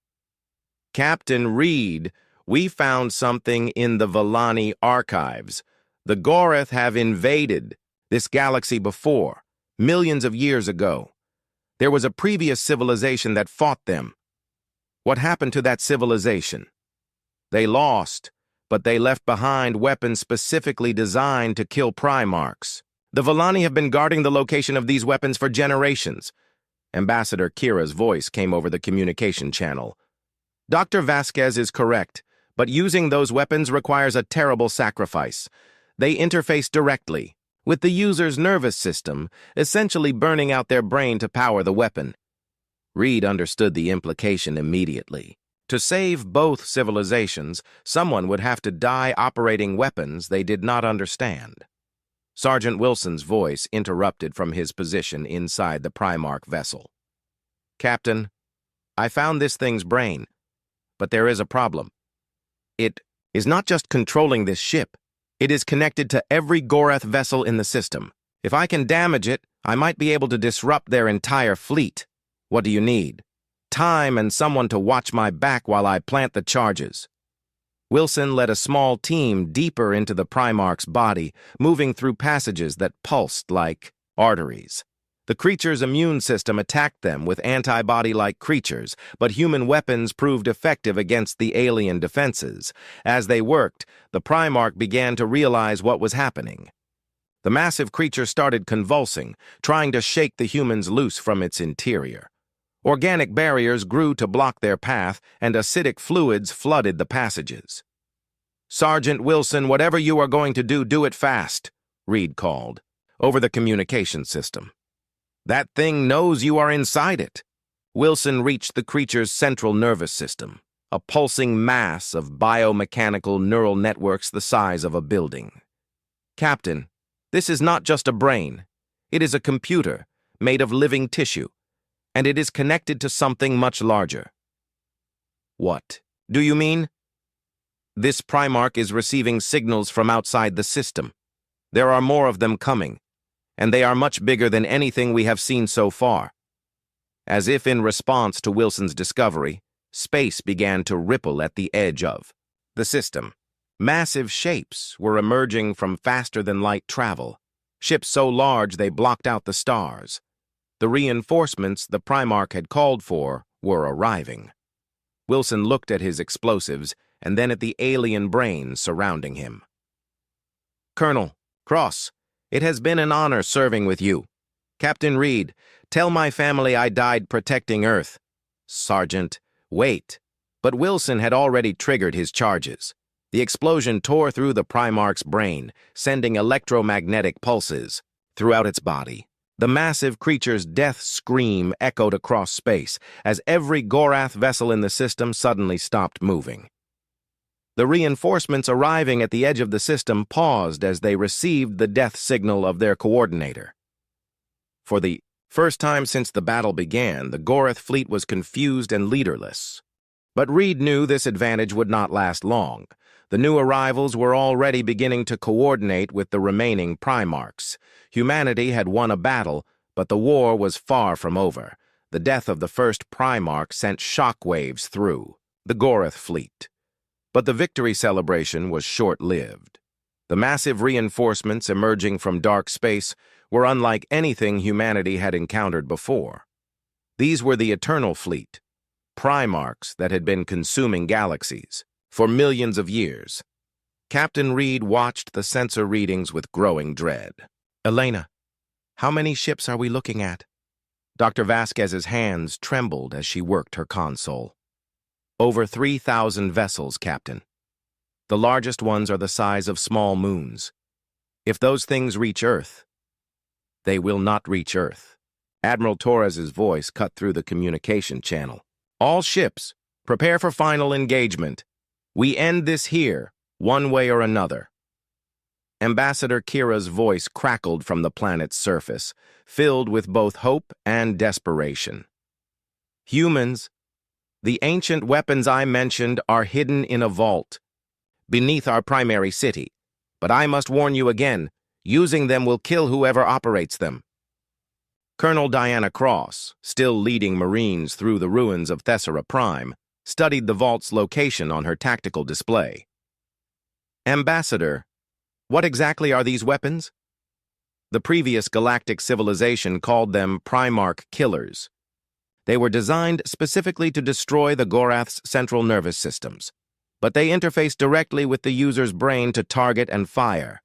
Captain Reed, we found something in the Villani archives. The Gorath have invaded this galaxy before, millions of years ago. There was a previous civilization that fought them. What happened to that civilization? They lost, but they left behind weapons specifically designed to kill Primarchs. The Villani have been guarding the location of these weapons for generations. Ambassador Kira's voice came over the communication channel. Dr. Vasquez is correct, but using those weapons requires a terrible sacrifice. They interface directly with the user's nervous system, essentially burning out their brain to power the weapon. Reed understood the implication immediately. To save both civilizations, someone would have to die operating weapons they did not understand. Sergeant Wilson's voice interrupted from his position inside the Primarch vessel. Captain, I found this thing's brain, but there is a problem. It is not just controlling this ship. It is connected to every Gorath vessel in the system. If I can damage it, I might be able to disrupt their entire fleet. What do you need? Time and someone to watch my back while I plant the charges. Wilson led a small team deeper into the Primarch's body, moving through passages that pulsed like arteries. The creature's immune system attacked them with antibody-like creatures, but human weapons proved effective against the alien defenses. As they worked, the Primarch began to realize what was happening. The massive creature started convulsing, trying to shake the humans loose from its interior. Organic barriers grew to block their path, and acidic fluids flooded the passages. Sergeant Wilson, whatever you are going to do, do it fast, Reed called, over the communication system. That thing knows you are inside it. Wilson reached the creature's central nervous system, a pulsing mass of biomechanical neural networks the size of a building. Captain, this is not just a brain. It is a computer made of living tissue, and it is connected to something much larger. What do you mean? This Primarch is receiving signals from outside the system. There are more of them coming, and they are much bigger than anything we have seen so far. As if in response to Wilson's discovery, space began to ripple at the edge of the system. Massive shapes were emerging from faster-than-light travel, ships so large they blocked out the stars. The reinforcements the Primarch had called for were arriving. Wilson looked at his explosives and then at the alien brains surrounding him. Colonel Cross, it has been an honor serving with you. Captain Reed, tell my family I died protecting Earth. Sergeant, wait. But Wilson had already triggered his charges. The explosion tore through the Primarch's brain, sending electromagnetic pulses throughout its body. The massive creature's death scream echoed across space as every Gorath vessel in the system suddenly stopped moving. The reinforcements arriving at the edge of the system paused as they received the death signal of their coordinator. For the first time since the battle began, the Gorath fleet was confused and leaderless. But Reed knew this advantage would not last long. The new arrivals were already beginning to coordinate with the remaining Primarchs. Humanity had won a battle, but the war was far from over. The death of the first Primarch sent shockwaves through the Gorath fleet. But the victory celebration was short-lived. The massive reinforcements emerging from dark space were unlike anything humanity had encountered before. These were the Eternal Fleet, Primarchs that had been consuming galaxies for millions of years. Captain Reed watched the sensor readings with growing dread. "Elena, how many ships are we looking at?" Dr. Vasquez's hands trembled as she worked her console. "Over 3,000 vessels, Captain. The largest ones are the size of small moons. If those things reach Earth, they will not reach Earth." Admiral Torres's voice cut through the communication channel. "All ships, prepare for final engagement. We end this here, one way or another." Ambassador Kira's voice crackled from the planet's surface, filled with both hope and desperation. "Humans, the ancient weapons I mentioned are hidden in a vault beneath our primary city, but I must warn you again, using them will kill whoever operates them." Colonel Diana Cross, still leading Marines through the ruins of Thessera Prime, studied the vault's location on her tactical display. "Ambassador, what exactly are these weapons?" The previous galactic civilization called them Primarch Killers. They were designed specifically to destroy the Gorath's central nervous systems, but they interface directly with the user's brain to target and fire.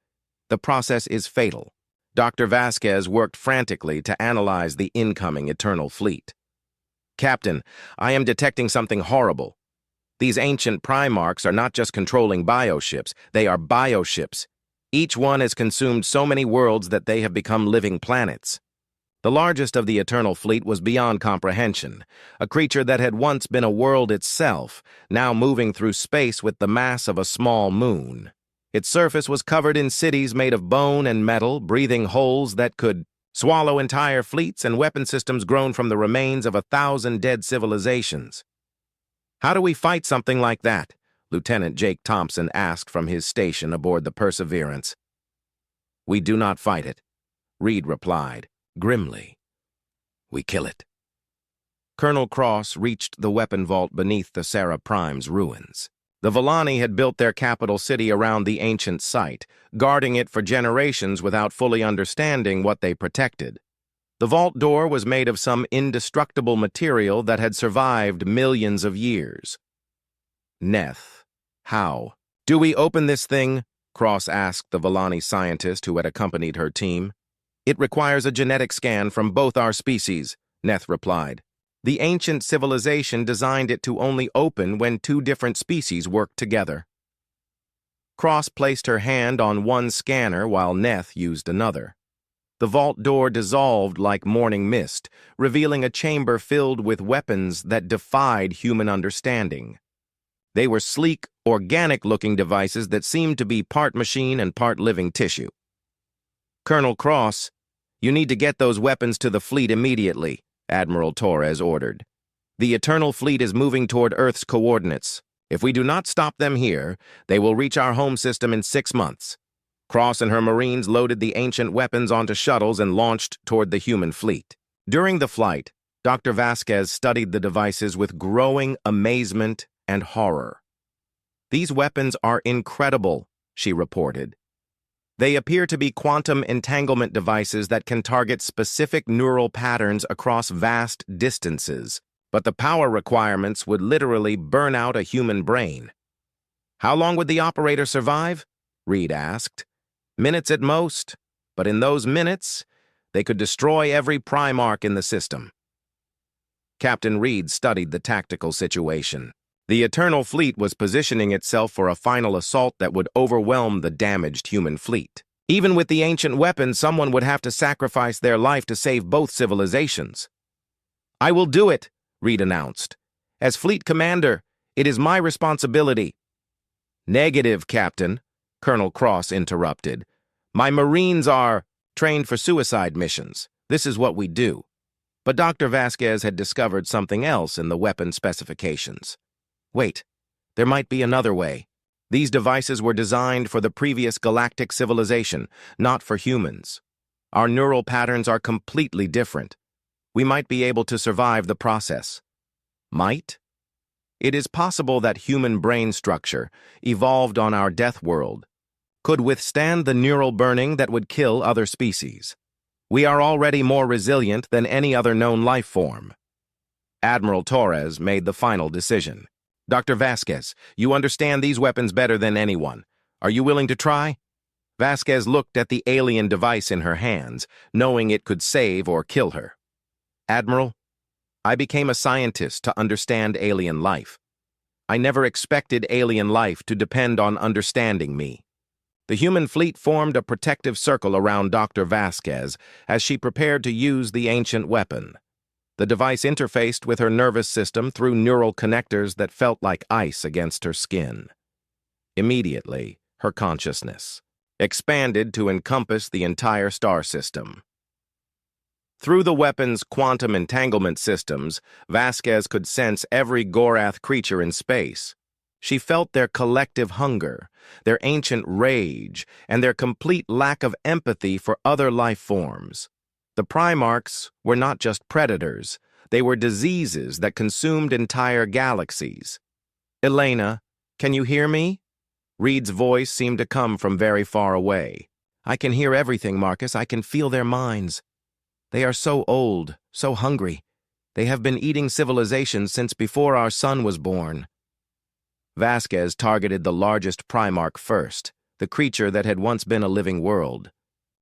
The process is fatal. Dr. Vasquez worked frantically to analyze the incoming Eternal Fleet. "Captain, I am detecting something horrible. These ancient Primarchs are not just controlling bioships, they are bioships. Each one has consumed so many worlds that they have become living planets." The largest of the Eternal Fleet was beyond comprehension, a creature that had once been a world itself, now moving through space with the mass of a small moon. Its surface was covered in cities made of bone and metal, breathing holes that could swallow entire fleets and weapon systems grown from the remains of 1,000 dead civilizations. "How do we fight something like that?" Lieutenant Jake Thompson asked from his station aboard the Perseverance. "We do not fight it," Reed replied, grimly. "We kill it." Colonel Cross reached the weapon vault beneath the Thessera Prime's ruins. The Villani had built their capital city around the ancient site, guarding it for generations without fully understanding what they protected. The vault door was made of some indestructible material that had survived millions of years. "Neth, how? Do we open this thing?" Cross asked the Villani scientist who had accompanied her team. "It requires a genetic scan from both our species," Neth replied. "The ancient civilization designed it to only open when two different species worked together." Cross placed her hand on one scanner while Neth used another. The vault door dissolved like morning mist, revealing a chamber filled with weapons that defied human understanding. They were sleek, organic-looking devices that seemed to be part machine and part living tissue. "Colonel Cross, you need to get those weapons to the fleet immediately," Admiral Torres ordered. "The Eternal Fleet is moving toward Earth's coordinates. If we do not stop them here, they will reach our home system in 6 months." Cross and her Marines loaded the ancient weapons onto shuttles and launched toward the human fleet. During the flight, Dr. Vasquez studied the devices with growing amazement and horror. "These weapons are incredible," she reported. "They appear to be quantum entanglement devices that can target specific neural patterns across vast distances, but the power requirements would literally burn out a human brain." "How long would the operator survive?" Reed asked. "Minutes at most, but in those minutes, they could destroy every Primarch in the system." Captain Reed studied the tactical situation. The Eternal Fleet was positioning itself for a final assault that would overwhelm the damaged human fleet. Even with the ancient weapon, someone would have to sacrifice their life to save both civilizations. "I will do it," Reed announced. "As fleet commander, it is my responsibility." "Negative, Captain," Colonel Cross interrupted. "My Marines are trained for suicide missions. This is what we do." But Dr. Vasquez had discovered something else in the weapon specifications. Wait, there might be another way. These devices were designed for the previous galactic civilization, not for humans. Our neural patterns are completely different. We might be able to survive the process. Might? It is possible that human brain structure, evolved on our death world, could withstand the neural burning that would kill other species. We are already more resilient than any other known life form. Admiral Torres made the final decision. "Dr. Vasquez, you understand these weapons better than anyone. Are you willing to try?" Vasquez looked at the alien device in her hands, knowing it could save or kill her. "Admiral, I became a scientist to understand alien life. I never expected alien life to depend on understanding me." The human fleet formed a protective circle around Dr. Vasquez as she prepared to use the ancient weapon. The device interfaced with her nervous system through neural connectors that felt like ice against her skin. Immediately, her consciousness expanded to encompass the entire star system. Through the weapon's quantum entanglement systems, Vasquez could sense every Gorath creature in space. She felt their collective hunger, their ancient rage, and their complete lack of empathy for other life forms. The Primarchs were not just predators, they were diseases that consumed entire galaxies. "Elena, can you hear me?" Reed's voice seemed to come from very far away. "I can hear everything, Marcus. I can feel their minds. They are so old, so hungry. They have been eating civilizations since before our sun was born." Vasquez targeted the largest Primarch first, the creature that had once been a living world.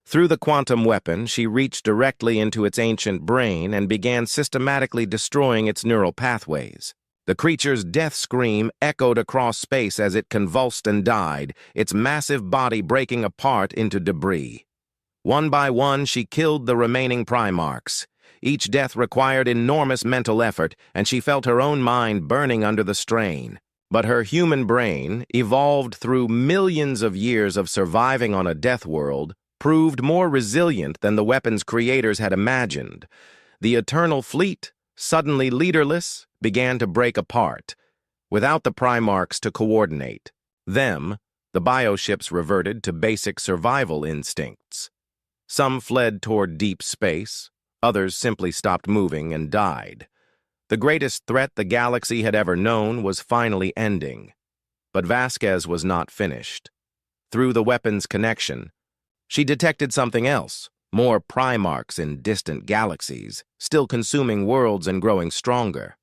Through the quantum weapon, she reached directly into its ancient brain and began systematically destroying its neural pathways. The creature's death scream echoed across space as it convulsed and died, its massive body breaking apart into debris. One by one, she killed the remaining Primarchs. Each death required enormous mental effort, and she felt her own mind burning under the strain. But her human brain, evolved through millions of years of surviving on a death world, proved more resilient than the weapon's creators had imagined. The Eternal Fleet, suddenly leaderless, began to break apart, without the Primarchs to coordinate. The bioships reverted to basic survival instincts. Some fled toward deep space, others simply stopped moving and died. The greatest threat the galaxy had ever known was finally ending. But Vasquez was not finished. Through the weapon's connection, she detected something else, more Primarchs in distant galaxies, still consuming worlds and growing stronger.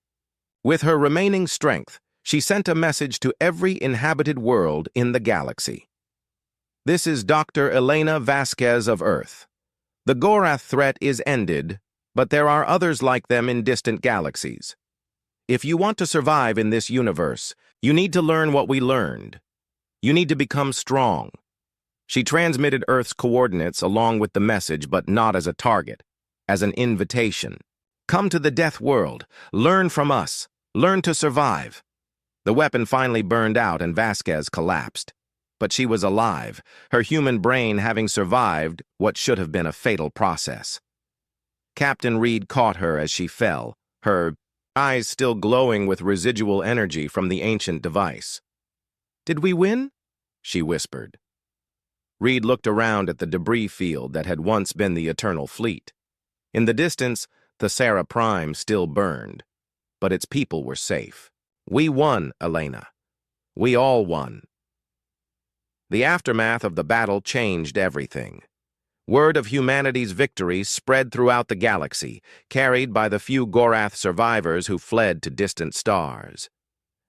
With her remaining strength, she sent a message to every inhabited world in the galaxy. "This is Dr. Elena Vasquez of Earth. The Gorath threat is ended, but there are others like them in distant galaxies. If you want to survive in this universe, you need to learn what we learned. You need to become strong." She transmitted Earth's coordinates along with the message, but not as a target, as an invitation. "Come to the death world. Learn from us. Learn to survive." The weapon finally burned out and Vasquez collapsed. But she was alive, her human brain having survived what should have been a fatal process. Captain Reed caught her as she fell, her eyes still glowing with residual energy from the ancient device. "Did we win?" she whispered. Reed looked around at the debris field that had once been the Eternal Fleet. In the distance, the Sarah Prime still burned, but its people were safe. "We won, Elena. We all won." The aftermath of the battle changed everything. Word of humanity's victory spread throughout the galaxy, carried by the few Gorath survivors who fled to distant stars.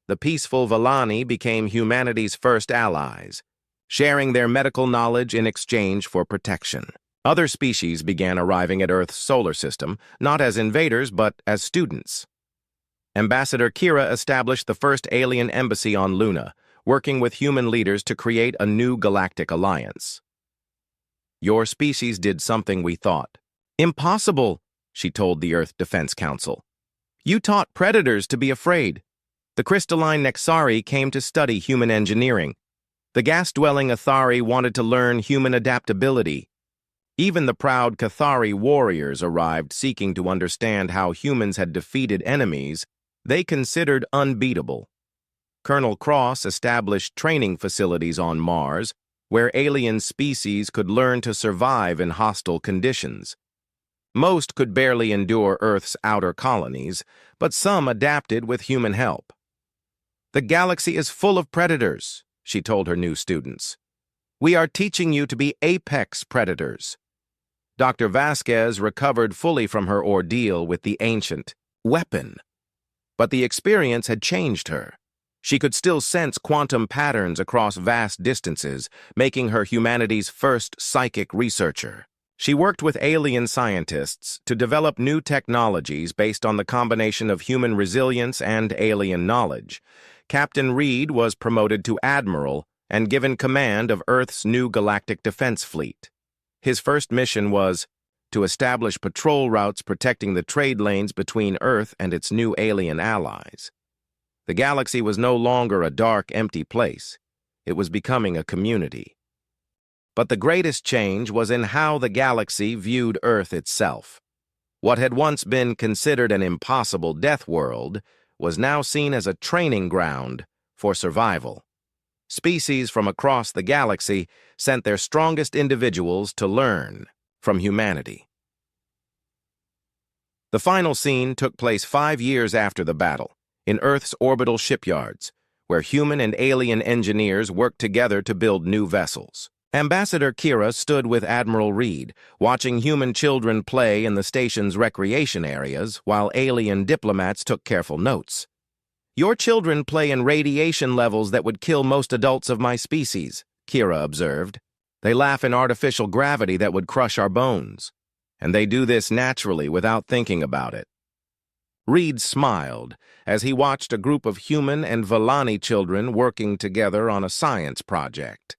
The peaceful Villani became humanity's first allies, sharing their medical knowledge in exchange for protection. Other species began arriving at Earth's solar system, not as invaders but as students. Ambassador Kira established the first alien embassy on Luna, working with human leaders to create a new galactic alliance. Your species did something we thought impossible, she told the Earth Defense Council. You taught predators to be afraid. The crystalline Nexari came to study human engineering. The gas-dwelling Athari wanted to learn human adaptability. Even the proud Cathari warriors arrived seeking to understand how humans had defeated enemies they considered unbeatable. Colonel Cross established training facilities on Mars where alien species could learn to survive in hostile conditions. Most could barely endure Earth's outer colonies, but some adapted with human help. The galaxy is full of predators, she told her new students. We are teaching you to be apex predators. Dr. Vasquez recovered fully from her ordeal with the ancient weapon. But the experience had changed her. She could still sense quantum patterns across vast distances, making her humanity's first psychic researcher. She worked with alien scientists to develop new technologies based on the combination of human resilience and alien knowledge. Captain Reed was promoted to Admiral and given command of Earth's new galactic defense fleet. His first mission was to establish patrol routes protecting the trade lanes between Earth and its new alien allies. The galaxy was no longer a dark, empty place. It was becoming a community. But the greatest change was in how the galaxy viewed Earth itself. What had once been considered an impossible death world was now seen as a training ground for survival. Species from across the galaxy sent their strongest individuals to learn from humanity. The final scene took place 5 years after the battle, in Earth's orbital shipyards, where human and alien engineers worked together to build new vessels. Ambassador Kira stood with Admiral Reed, watching human children play in the station's recreation areas while alien diplomats took careful notes. Your children play in radiation levels that would kill most adults of my species, Kira observed. They laugh in artificial gravity that would crush our bones. And they do this naturally without thinking about it. Reed smiled as he watched a group of human and Vellani children working together on a science project.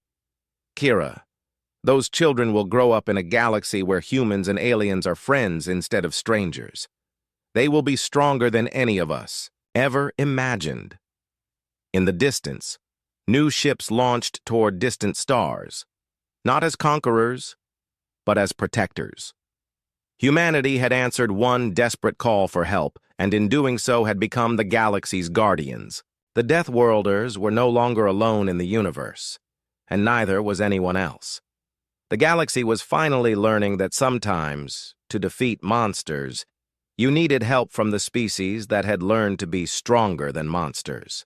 Kira, those children will grow up in a galaxy where humans and aliens are friends instead of strangers. They will be stronger than any of us ever imagined. In the distance, new ships launched toward distant stars, not as conquerors, but as protectors. Humanity had answered one desperate call for help, and in doing so had become the galaxy's guardians. The Deathworlders were no longer alone in the universe, and neither was anyone else. The galaxy was finally learning that sometimes, to defeat monsters, you needed help from the species that had learned to be stronger than monsters.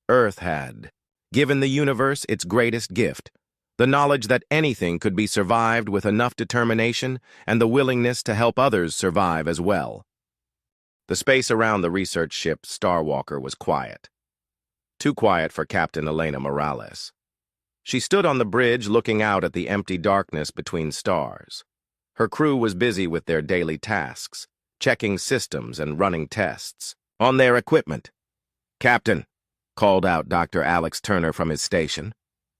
Earth had given the universe its greatest gift, the knowledge that anything could be survived with enough determination and the willingness to help others survive as well. The space around the research ship Starwalker was quiet. Too quiet for Captain Elena Morales. She stood on the bridge looking out at the empty darkness between stars. Her crew was busy with their daily tasks, checking systems and running tests on their equipment. "Captain," called out Dr. Alex Turner from his station,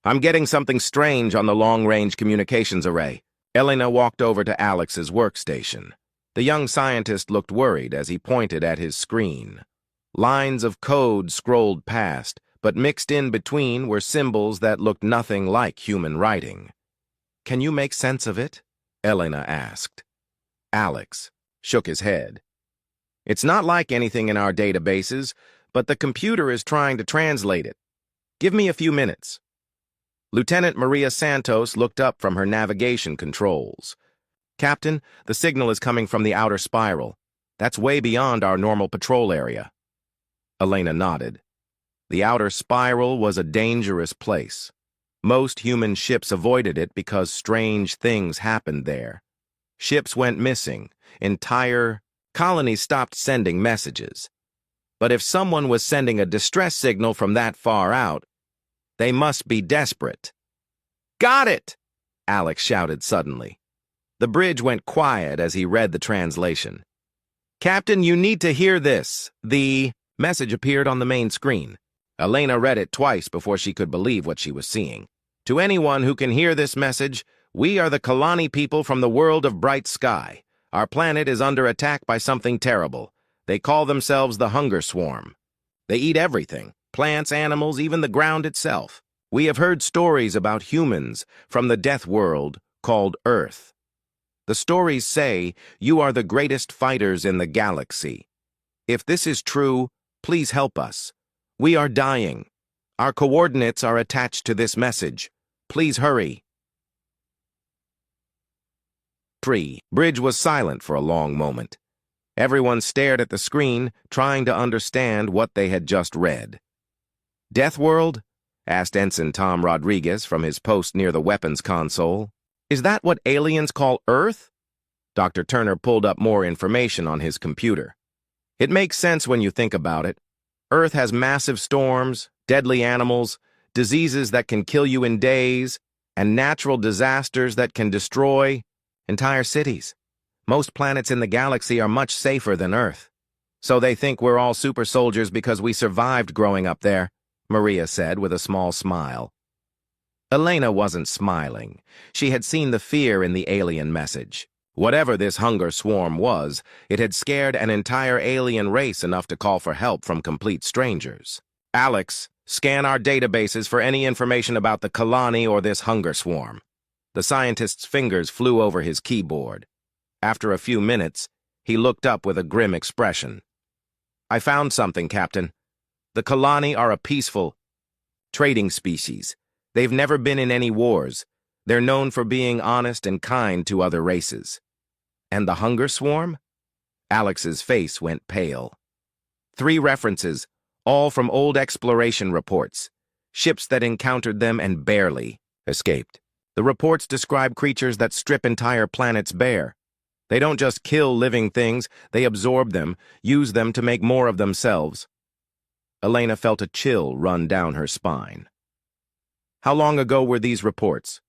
"I'm getting something strange on the long-range communications array." Elena walked over to Alex's workstation. The young scientist looked worried as he pointed at his screen. Lines of code scrolled past, but mixed in between were symbols that looked nothing like human writing. "Can you make sense of it?" Elena asked. Alex shook his head. "It's not like anything in our databases, but the computer is trying to translate it. Give me a few minutes." Lieutenant Maria Santos looked up from her navigation controls. "Captain, the signal is coming from the outer spiral. That's way beyond our normal patrol area." Elena nodded. The outer spiral was a dangerous place. Most human ships avoided it because strange things happened there. Ships went missing. Entire colonies stopped sending messages. But if someone was sending a distress signal from that far out, they must be desperate. "Got it!" Alex shouted suddenly. The bridge went quiet as he read the translation. "Captain, you need to hear this. The Message appeared on the main screen. Elena read it twice before she could believe what she was seeing. To anyone who can hear this message, we are the Kalani people from the world of bright sky. Our planet is under attack by something terrible. They call themselves the Hunger Swarm. They eat everything, plants, animals, even the ground itself. We have heard stories about humans from the death world called Earth. The stories say you are the greatest fighters in the galaxy. If this is true, please help us. We are dying. Our coordinates are attached to this message. Please hurry. Bridge was silent for a long moment. Everyone stared at the screen, trying to understand what they had just read. Death World? Asked Ensign Tom Rodriguez from his post near the weapons console. Is that what aliens call Earth? Dr. Turner pulled up more information on his computer. It makes sense when you think about it. Earth has massive storms, deadly animals, diseases that can kill you in days, and natural disasters that can destroy entire cities. Most planets in the galaxy are much safer than Earth. So they think we're all super soldiers because we survived growing up there, Maria said with a small smile. Elena wasn't smiling. She had seen the fear in the alien message. Whatever this hunger swarm was, it had scared an entire alien race enough to call for help from complete strangers. Alex, scan our databases for any information about the Kalani or this hunger swarm. The scientist's fingers flew over his keyboard. After a few minutes, he looked up with a grim expression. I found something, Captain. The Kalani are a peaceful trading species. They've never been in any wars. They're known for being honest and kind to other races. And the hunger swarm? Alex's face went pale. 3 references, all from old exploration reports. Ships that encountered them and barely escaped. The reports describe creatures that strip entire planets bare. They don't just kill living things, they absorb them, use them to make more of themselves. Elena felt a chill run down her spine. How long ago were these reports?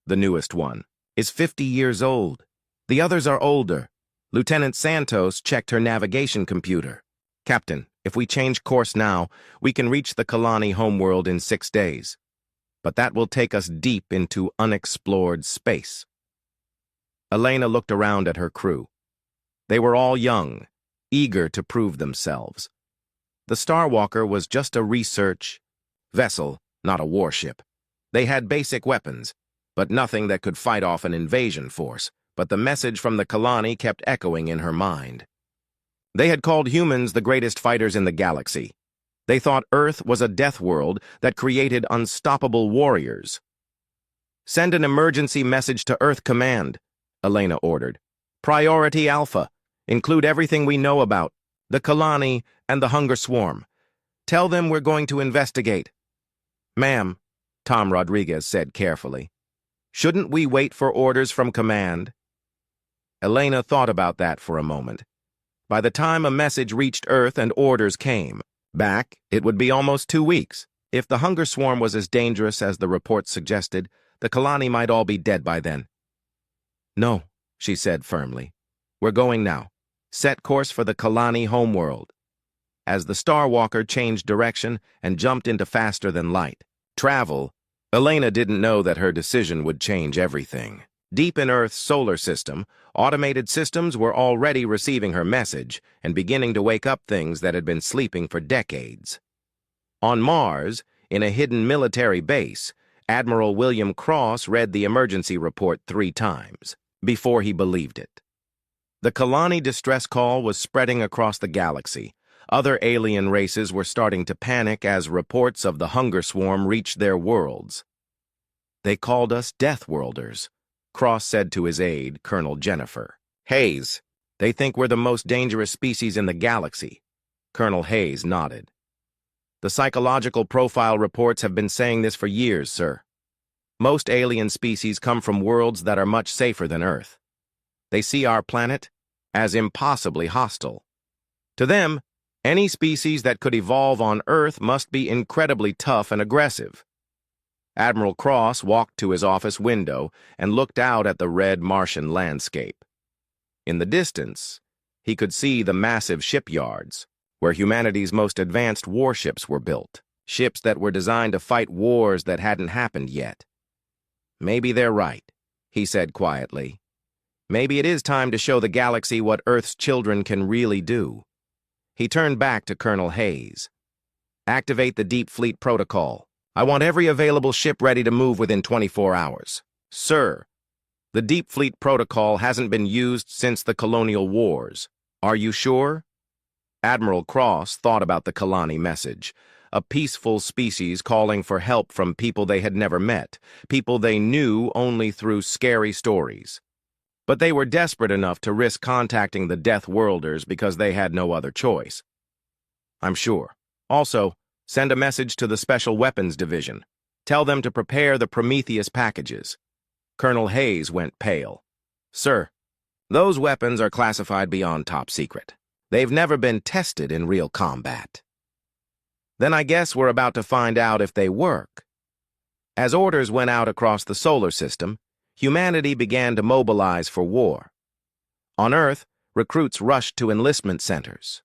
The newest one is 50 years old. The others are older. Lieutenant Santos checked her navigation computer. Captain, if we change course now, we can reach the Kalani homeworld in 6 days. But that will take us deep into unexplored space. Elena looked around at her crew. They were all young, eager to prove themselves. The Starwalker was just a research vessel, not a warship. They had basic weapons, but nothing that could fight off an invasion force. But the message from the Kalani kept echoing in her mind. They had called humans the greatest fighters in the galaxy. They thought Earth was a death world that created unstoppable warriors. Send an emergency message to Earth Command, Elena ordered. Priority Alpha. Include everything we know about the Kalani and the Hunger Swarm. Tell them we're going to investigate. Ma'am, Tom Rodriguez said carefully, shouldn't we wait for orders from command? Elena thought about that for a moment. By the time a message reached Earth and orders came back, it would be almost 2 weeks. If the Hunger Swarm was as dangerous as the reports suggested, the Kalani might all be dead by then. No, she said firmly. We're going now. Set course for the Kalani homeworld. As the Starwalker changed direction and jumped into faster than light travel, Elena didn't know that her decision would change everything. Deep in Earth's solar system, automated systems were already receiving her message and beginning to wake up things that had been sleeping for decades. On Mars, in a hidden military base, Admiral William Cross read the emergency report 3 times before he believed it. The Kalani distress call was spreading across the galaxy. Other alien races were starting to panic as reports of the Hunger Swarm reached their worlds. They called us Deathworlders, Cross said to his aide, Colonel Jennifer. Hayes, they think we're the most dangerous species in the galaxy. Colonel Hayes nodded. The psychological profile reports have been saying this for years, sir. Most alien species come from worlds that are much safer than Earth. They see our planet as impossibly hostile. To them, any species that could evolve on Earth must be incredibly tough and aggressive. Admiral Cross walked to his office window and looked out at the red Martian landscape. In the distance, he could see the massive shipyards, where humanity's most advanced warships were built, ships that were designed to fight wars that hadn't happened yet. Maybe they're right, he said quietly. Maybe it is time to show the galaxy what Earth's children can really do. He turned back to Colonel Hayes. Activate the Deep Fleet Protocol. I want every available ship ready to move within 24 hours. Sir, the Deep Fleet Protocol hasn't been used since the colonial wars. Are you sure? Admiral Cross thought about the Kalani message, a peaceful species calling for help from people they had never met, people they knew only through scary stories. But they were desperate enough to risk contacting the Deathworlders because they had no other choice. I'm sure. Also, send a message to the Special Weapons Division. Tell them to prepare the Prometheus packages. Colonel Hayes went pale. Sir, those weapons are classified beyond top secret. They've never been tested in real combat. Then I guess we're about to find out if they work. As orders went out across the solar system, humanity began to mobilize for war. On Earth, recruits rushed to enlistment centers.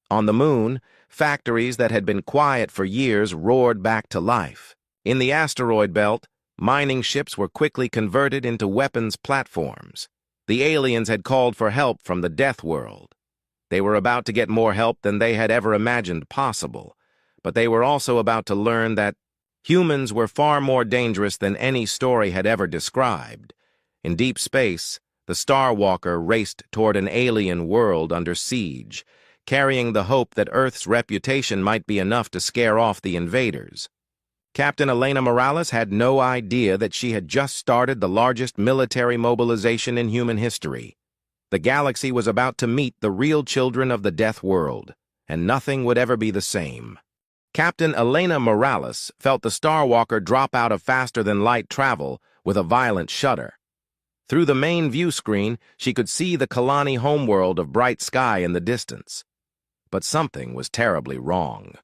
On the Moon, factories that had been quiet for years roared back to life. In the asteroid belt, mining ships were quickly converted into weapons platforms. The aliens had called for help from the Death World. They were about to get more help than they had ever imagined possible, but they were also about to learn that humans were far more dangerous than any story had ever described. In deep space, the Star Walker raced toward an alien world under siege, carrying the hope that Earth's reputation might be enough to scare off the invaders. Captain Elena Morales had no idea that she had just started the largest military mobilization in human history. The galaxy was about to meet the real children of the Death World, and nothing would ever be the same. Captain Elena Morales felt the Star Walker drop out of faster-than-light travel with a violent shudder. Through the main view screen, she could see the Kalani homeworld of bright sky in the distance. But something was terribly wrong.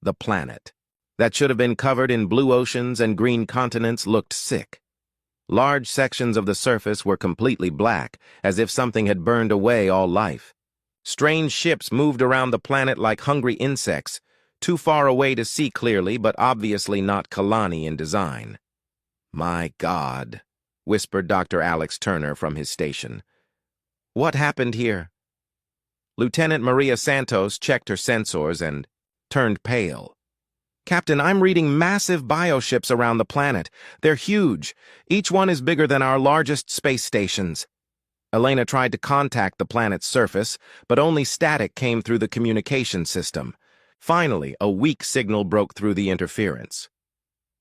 The planet, that should have been covered in blue oceans and green continents, looked sick. Large sections of the surface were completely black, as if something had burned away all life. Strange ships moved around the planet like hungry insects, too far away to see clearly, but obviously not Kalani in design. My God, whispered Dr. Alex Turner from his station. What happened here? Lieutenant Maria Santos checked her sensors and turned pale. Captain, I'm reading massive bioships around the planet. They're huge. Each one is bigger than our largest space stations. Elena tried to contact the planet's surface, but only static came through the communication system. Finally, a weak signal broke through the interference.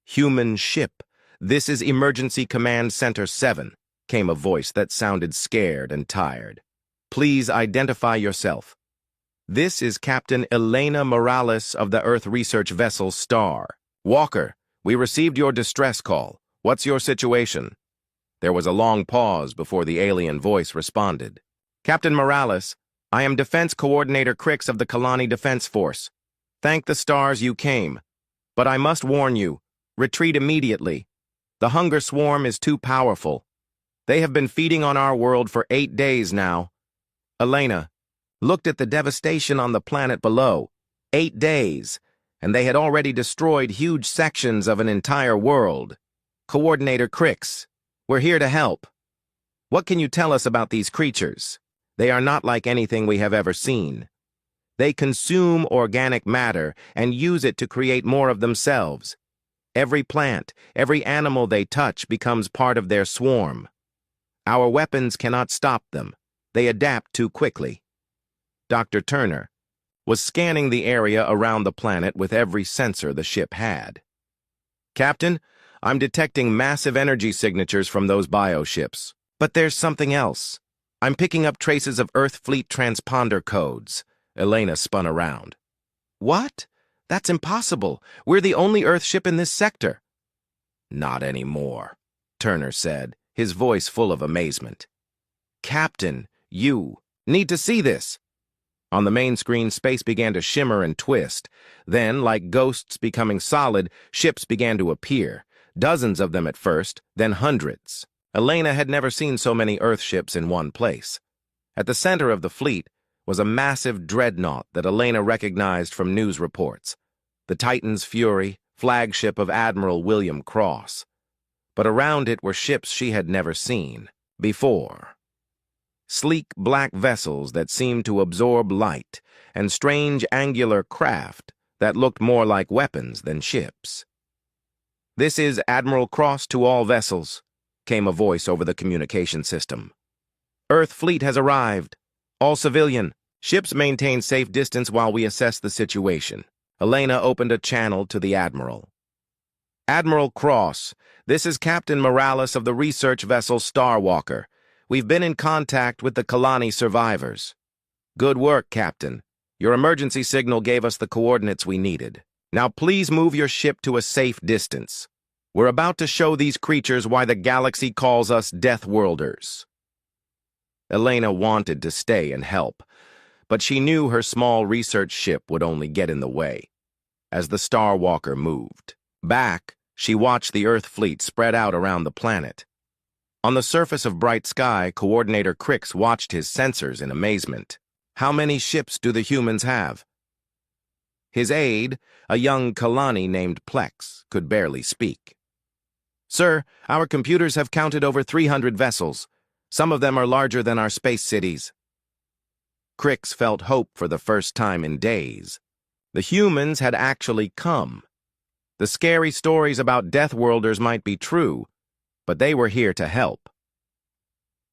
Human ship. This is Emergency Command Center 7, came a voice that sounded scared and tired. Please identify yourself. This is Captain Elena Morales of the Earth research vessel Star. Walker, we received your distress call. What's your situation? There was a long pause before the alien voice responded. Captain Morales, I am Defense Coordinator Crix of the Kalani Defense Force. Thank the stars you came. But I must warn you, retreat immediately. The hunger swarm is too powerful. They have been feeding on our world for 8 days now. Elena looked at the devastation on the planet below. 8 days, and they had already destroyed huge sections of an entire world. Coordinator Crix, we're here to help. What can you tell us about these creatures? They are not like anything we have ever seen. They consume organic matter and use it to create more of themselves. Every plant, every animal they touch becomes part of their swarm. Our weapons cannot stop them. They adapt too quickly. Dr. Turner was scanning the area around the planet with every sensor the ship had. Captain, I'm detecting massive energy signatures from those bioships. But there's something else. I'm picking up traces of Earth Fleet transponder codes. Elena spun around. What? That's impossible. We're the only Earth ship in this sector. Not anymore, Turner said, his voice full of amazement. Captain, you need to see this. On the main screen, space began to shimmer and twist. Then, like ghosts becoming solid, ships began to appear. Dozens of them at first, then hundreds. Elena had never seen so many Earth ships in one place. At the center of the fleet was a massive dreadnought that Elena recognized from news reports, the Titan's Fury, flagship of Admiral William Cross. But around it were ships she had never seen before. Sleek black vessels that seemed to absorb light, and strange angular craft that looked more like weapons than ships. "This is Admiral Cross to all vessels," came a voice over the communication system. "Earth fleet has arrived. All civilian. Ships maintain safe distance while we assess the situation." Elena opened a channel to the Admiral. "Admiral Cross, this is Captain Morales of the research vessel Starwalker. We've been in contact with the Kalani survivors." "Good work, Captain. Your emergency signal gave us the coordinates we needed. Now please move your ship to a safe distance. We're about to show these creatures why the galaxy calls us Deathworlders." Elena wanted to stay and help, but she knew her small research ship would only get in the way. As the Starwalker moved back, she watched the Earth fleet spread out around the planet. On the surface of Bright Sky, Coordinator Crix watched his sensors in amazement. "How many ships do the humans have?" His aide, a young Kalani named Plex, could barely speak. "Sir, our computers have counted over 300 vessels. Some of them are larger than our space cities." Crix felt hope for the first time in days. The humans had actually come. The scary stories about Deathworlders might be true, but they were here to help.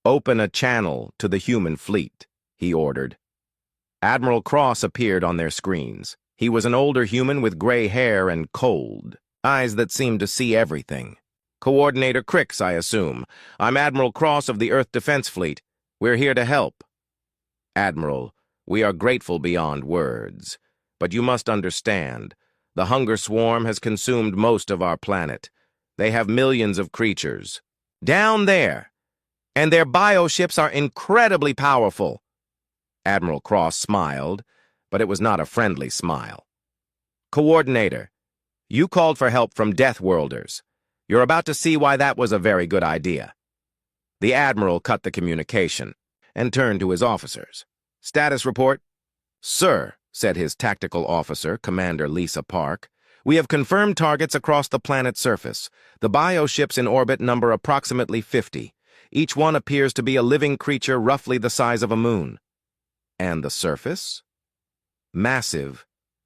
"Open a channel to the human fleet," he ordered. Admiral Cross appeared on their screens. He was an older human with gray hair and cold eyes that seemed to see everything. "Coordinator Crix, I assume. I'm Admiral Cross of the Earth Defense Fleet. We're here to help." "Admiral, we are grateful beyond words. But you must understand, the hunger swarm has consumed most of our planet. They have millions of creatures down there, and their bioships are incredibly powerful." Admiral Cross smiled, but it was not a friendly smile. "Coordinator, you called for help from Deathworlders. You're about to see why that was a very good idea." The Admiral cut the communication and turned to his officers. "Status report." "Sir," said his tactical officer, Commander Lisa Park, "we have confirmed targets across the planet's surface. The bioships in orbit number approximately 50. Each one appears to be a living creature roughly the size of a moon." "And the surface?" "Massive.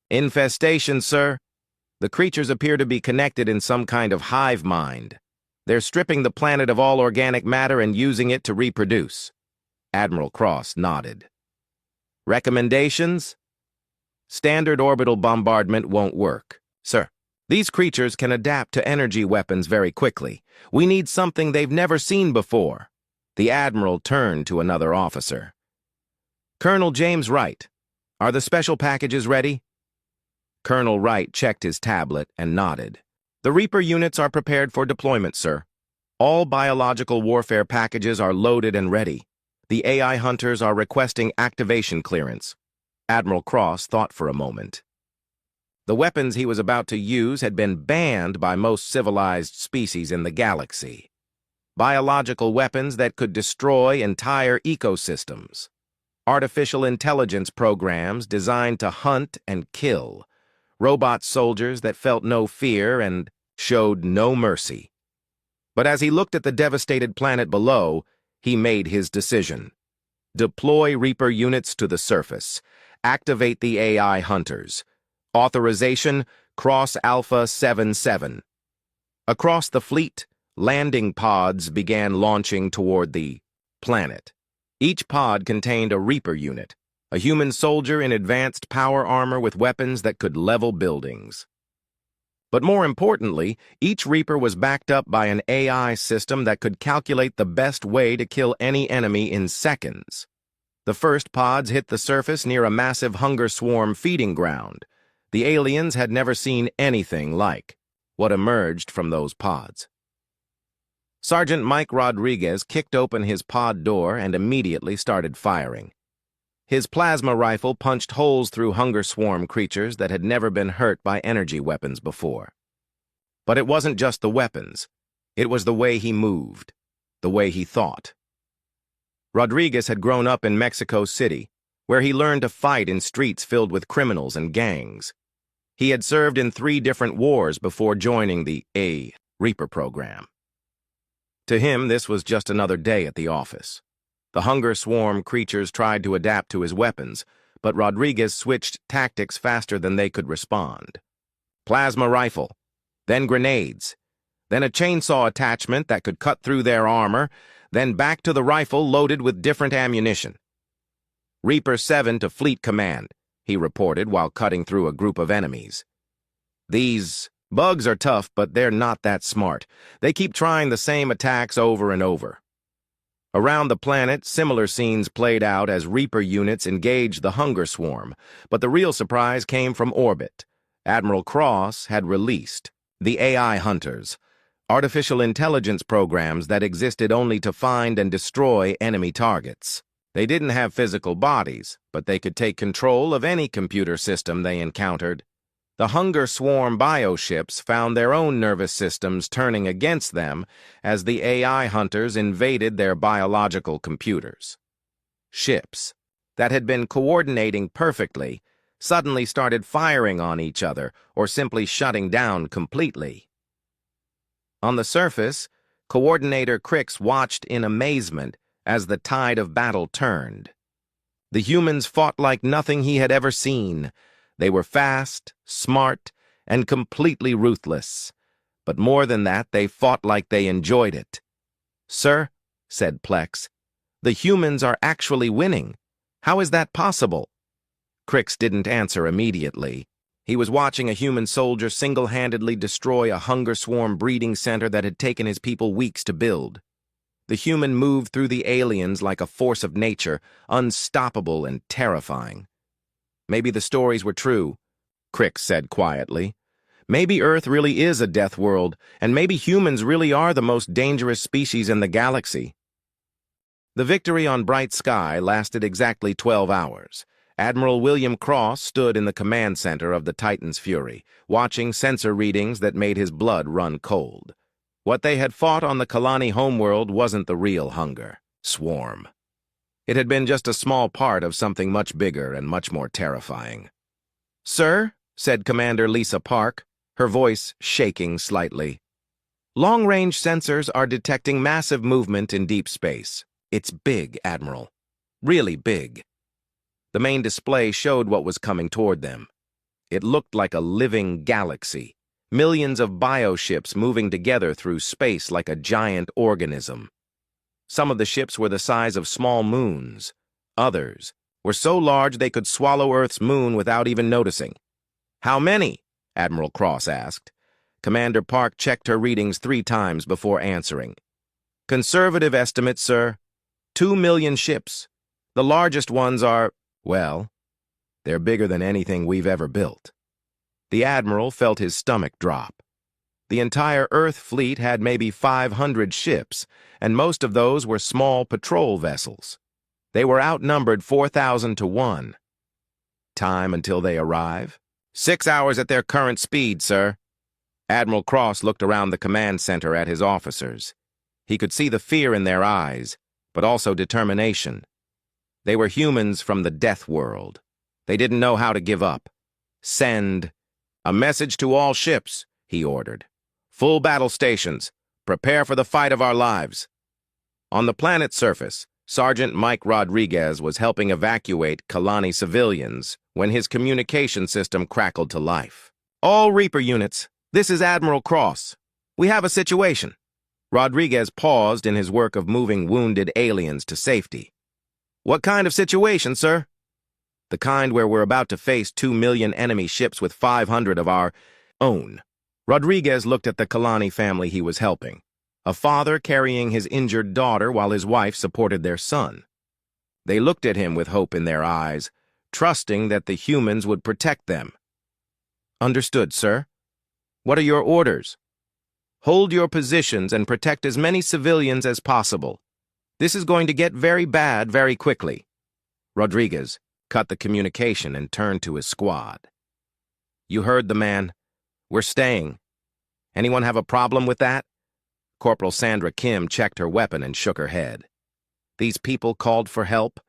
Infestation, sir. The creatures appear to be connected in some kind of hive mind. They're stripping the planet of all organic matter and using it to reproduce." Admiral Cross nodded. "Recommendations?" "Standard orbital bombardment won't work, sir. These creatures can adapt to energy weapons very quickly. We need something they've never seen before." The Admiral turned to another officer. "Colonel James Wright, are the special packages ready?" Colonel Wright checked his tablet and nodded. "The Reaper units are prepared for deployment, sir. All biological warfare packages are loaded and ready. The AI hunters are requesting activation clearance." Admiral Cross thought for a moment. The weapons he was about to use had been banned by most civilized species in the galaxy. Biological weapons that could destroy entire ecosystems. Artificial intelligence programs designed to hunt and kill. Robot soldiers that felt no fear and showed no mercy. But as he looked at the devastated planet below, he made his decision. Deploy Reaper units to the surface. Activate the AI hunters. Authorization, Cross Alpha 77. Across the fleet, landing pods began launching toward the planet. Each pod contained a Reaper unit, a human soldier in advanced power armor with weapons that could level buildings. But more importantly, each Reaper was backed up by an AI system that could calculate the best way to kill any enemy in seconds. The first pods hit the surface near a massive hunger swarm feeding ground. The aliens had never seen anything like what emerged from those pods. Sergeant Mike Rodriguez kicked open his pod door and immediately started firing. His plasma rifle punched holes through hunger swarm creatures that had never been hurt by energy weapons before. But it wasn't just the weapons. It was the way he moved, the way he thought. Rodriguez had grown up in Mexico City, where he learned to fight in streets filled with criminals and gangs. He had served in 3 different wars before joining the Reaper program. To him, this was just another day at the office. The hunger swarm creatures tried to adapt to his weapons, but Rodriguez switched tactics faster than they could respond. Plasma rifle, then grenades, then a chainsaw attachment that could cut through their armor, then back to the rifle loaded with different ammunition. Reaper 7 to Fleet Command, he reported while cutting through a group of enemies. These bugs are tough, but they're not that smart. They keep trying the same attacks over and over. Around the planet, similar scenes played out as Reaper units engaged the hunger swarm, but the real surprise came from orbit. Admiral Cross had released the AI Hunters, artificial intelligence programs that existed only to find and destroy enemy targets. They didn't have physical bodies, but they could take control of any computer system they encountered. The hunger swarm bioships found their own nervous systems turning against them as the AI hunters invaded their biological computers. Ships that had been coordinating perfectly suddenly started firing on each other or simply shutting down completely. On the surface, Coordinator Crix watched in amazement as the tide of battle turned. The humans fought like nothing he had ever seen. They were fast, smart, and completely ruthless. But more than that, they fought like they enjoyed it. "Sir," said Plex, "the humans are actually winning. How is that possible?" Crix didn't answer immediately. He was watching a human soldier single-handedly destroy a hunger swarm breeding center that had taken his people weeks to build. The human moved through the aliens like a force of nature, unstoppable and terrifying. "Maybe the stories were true," Crix said quietly. "Maybe Earth really is a death world, and maybe humans really are the most dangerous species in the galaxy." The victory on Bright Sky lasted exactly 12 hours. Admiral William Cross stood in the command center of the Titan's Fury, watching sensor readings that made his blood run cold. What they had fought on the Kalani homeworld wasn't the real hunger swarm. It had been just a small part of something much bigger and much more terrifying. "Sir," said Commander Lisa Park, her voice shaking slightly, "long-range sensors are detecting massive movement in deep space. It's big, Admiral. Really big." The main display showed what was coming toward them. It looked like a living galaxy. Millions of bioships moving together through space like a giant organism. Some of the ships were the size of small moons. Others were so large they could swallow Earth's moon without even noticing. "How many?" Admiral Cross asked. Commander Park checked her readings 3 times before answering. "Conservative estimate, sir. 2 million ships. The largest ones are, well, they're bigger than anything we've ever built." The Admiral felt his stomach drop. The entire Earth fleet had maybe 500 ships, and most of those were small patrol vessels. They were outnumbered 4,000 to 1. "Time until they arrive?" 6 hours at their current speed, sir." Admiral Cross looked around the command center at his officers. He could see the fear in their eyes, but also determination. They were humans from the death world. They didn't know how to give up. "Send a message to all ships," he ordered. "Full battle stations. Prepare for the fight of our lives." On the planet's surface, Sergeant Mike Rodriguez was helping evacuate Kalani civilians when his communication system crackled to life. "All Reaper units, this is Admiral Cross. We have a situation." Rodriguez paused in his work of moving wounded aliens to safety. "What kind of situation, sir?" "The kind where we're about to face 2 million enemy ships with 500 of our own." Rodriguez looked at the Kalani family he was helping, a father carrying his injured daughter while his wife supported their son. They looked at him with hope in their eyes, trusting that the humans would protect them. "Understood, sir. What are your orders?" "Hold your positions and protect as many civilians as possible. This is going to get very bad very quickly." Rodriguez cut the communication and turned to his squad. "You heard the man. We're staying. Anyone have a problem with that?" Corporal Sandra Kim checked her weapon and shook her head. "These people called for help.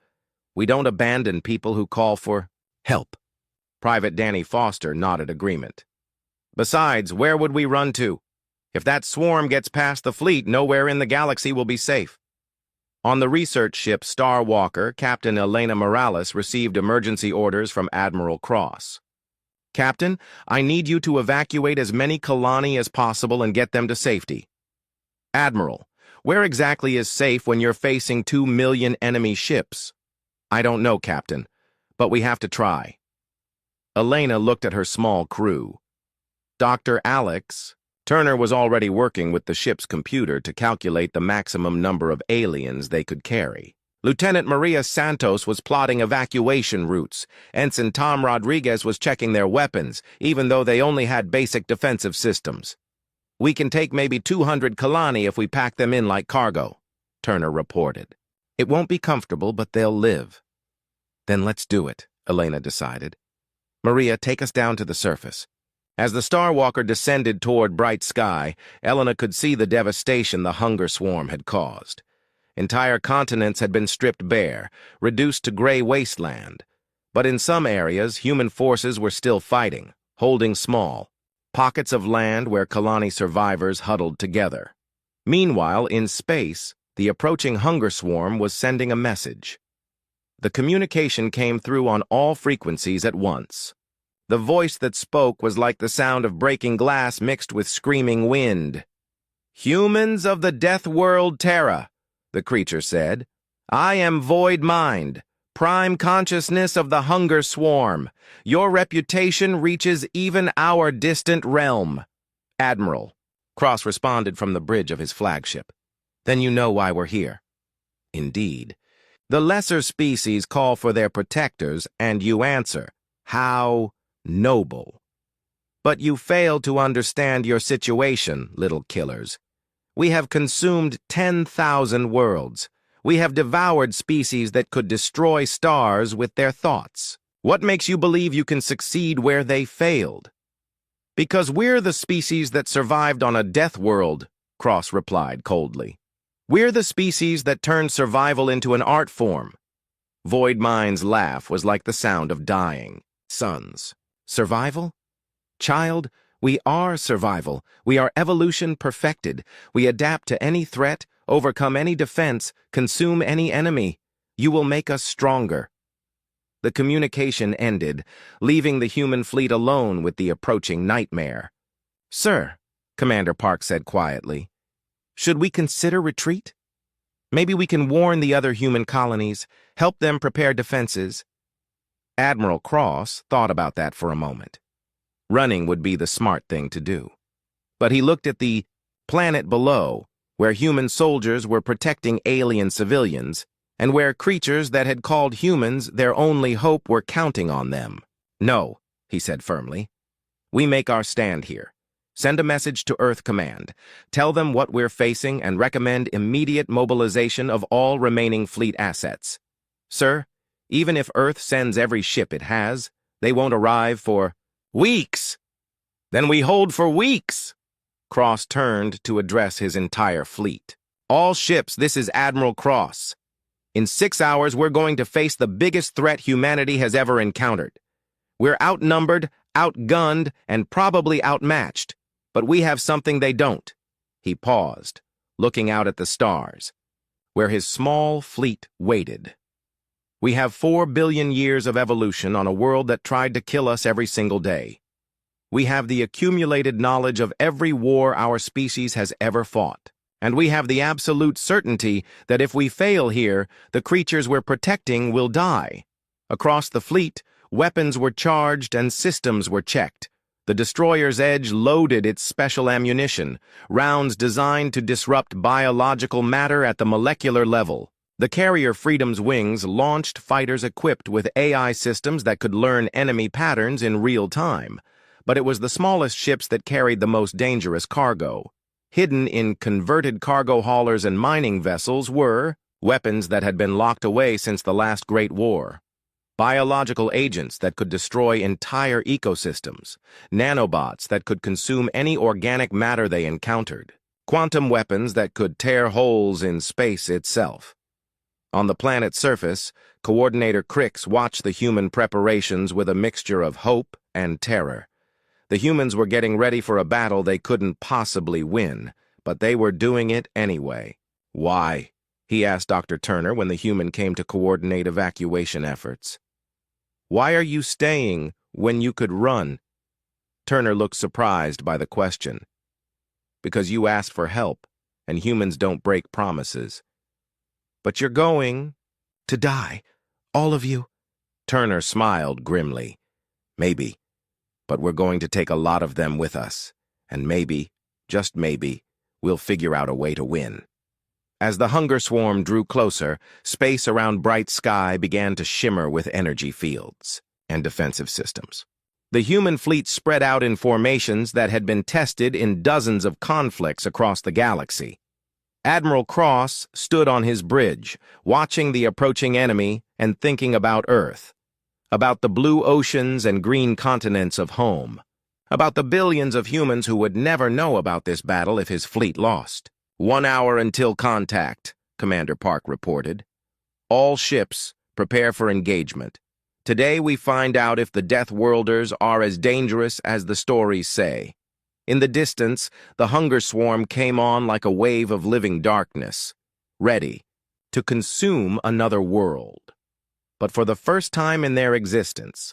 We don't abandon people who call for help. Private Danny Foster nodded agreement. Besides, where would we run to? If that swarm gets past the fleet, nowhere in the galaxy will be safe. On the research ship Star Walker, Captain Elena Morales received emergency orders from Admiral Cross. Captain, I need you to evacuate as many Kalani as possible and get them to safety. Admiral, where exactly is safe when you're facing 2 million enemy ships? I don't know, Captain, but we have to try. Elena looked at her small crew. Dr. Alex, Turner was already working with the ship's computer to calculate the maximum number of aliens they could carry. Lieutenant Maria Santos was plotting evacuation routes. Ensign Tom Rodriguez was checking their weapons, even though they only had basic defensive systems. We can take maybe 200 Kalani if we pack them in like cargo, Turner reported. It won't be comfortable, but they'll live. Then let's do it, Elena decided. Maria, take us down to the surface. As the Star Walker descended toward bright sky, Elena could see the devastation the hunger swarm had caused. Entire continents had been stripped bare, reduced to gray wasteland. But in some areas, human forces were still fighting, holding small, pockets of land where Kalani survivors huddled together. Meanwhile, in space, the approaching hunger swarm was sending a message. The communication came through on all frequencies at once. The voice that spoke was like the sound of breaking glass mixed with screaming wind. "Humans of the Deathworld Terra," the creature said. "I am Void Mind, prime consciousness of the hunger swarm. Your reputation reaches even our distant realm." "Admiral," Cross responded from the bridge of his flagship. "Then you know why we're here." "Indeed. The lesser species call for their protectors, and you answer. How noble. But you fail to understand your situation, little killers. We have consumed 10,000 worlds. We have devoured species that could destroy stars with their thoughts. What makes you believe you can succeed where they failed?" "Because we're the species that survived on a death world," Cross replied coldly. "We're the species that turned survival into an art form." Void Mind's laugh was like the sound of dying suns. "Survival? Child, we are survival. We are evolution perfected. We adapt to any threat, overcome any defense, consume any enemy. You will make us stronger." The communication ended, leaving the human fleet alone with the approaching nightmare. "Sir," Commander Park said quietly, "should we consider retreat? Maybe we can warn the other human colonies, help them prepare defenses." Admiral Cross thought about that for a moment. Running would be the smart thing to do. But he looked at the planet below, where human soldiers were protecting alien civilians, and where creatures that had called humans their only hope were counting on them. "No," he said firmly. "We make our stand here. Send a message to Earth Command. Tell them what we're facing and recommend immediate mobilization of all remaining fleet assets. Sir, even if Earth sends every ship it has, they won't arrive for weeks." "Then we hold for weeks." Cross turned to address his entire fleet. "All ships, this is Admiral Cross. In 6 hours, we're going to face the biggest threat humanity has ever encountered. We're outnumbered, outgunned, and probably outmatched, but we have something they don't." He paused, looking out at the stars, where his small fleet waited. "We have 4 billion years of evolution on a world that tried to kill us every single day. We have the accumulated knowledge of every war our species has ever fought. And we have the absolute certainty that if we fail here, the creatures we're protecting will die. Across the fleet, weapons were charged and systems were checked. The destroyer's edge loaded its special ammunition, rounds designed to disrupt biological matter at the molecular level. The carrier Freedom's wings launched fighters equipped with AI systems that could learn enemy patterns in real time. But it was the smallest ships that carried the most dangerous cargo. Hidden in converted cargo haulers and mining vessels were weapons that had been locked away since the last Great War. Biological agents that could destroy entire ecosystems. Nanobots that could consume any organic matter they encountered. Quantum weapons that could tear holes in space itself. On the planet's surface, Coordinator Crix watched the human preparations with a mixture of hope and terror. The humans were getting ready for a battle they couldn't possibly win, but they were doing it anyway. "Why?" he asked Dr. Turner when the human came to coordinate evacuation efforts. "Why are you staying when you could run?" Turner looked surprised by the question. "Because you asked for help, and humans don't break promises." "But you're going to die, all of you." Turner smiled grimly. "Maybe, but we're going to take a lot of them with us, and maybe, just maybe, we'll figure out a way to win." As the hunger swarm drew closer, space around Bright Sky began to shimmer with energy fields and defensive systems. The human fleet spread out in formations that had been tested in dozens of conflicts across the galaxy. Admiral Cross stood on his bridge, watching the approaching enemy and thinking about Earth, about the blue oceans and green continents of home, about the billions of humans who would never know about this battle if his fleet lost. "1 hour until contact," Commander Park reported. "All ships, prepare for engagement. Today we find out if the Deathworlders are as dangerous as the stories say." In the distance, the hunger swarm came on like a wave of living darkness, ready to consume another world. But for the first time in their existence,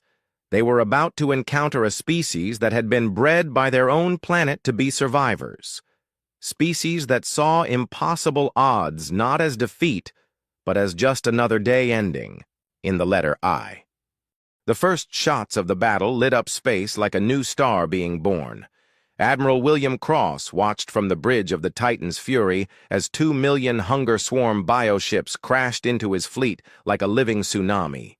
they were about to encounter a species that had been bred by their own planet to be survivors. Species that saw impossible odds not as defeat, but as just another day ending, in the letter I. The first shots of the battle lit up space like a new star being born. Admiral William Cross watched from the bridge of the Titan's Fury as 2 million hunger swarm bioships crashed into his fleet like a living tsunami.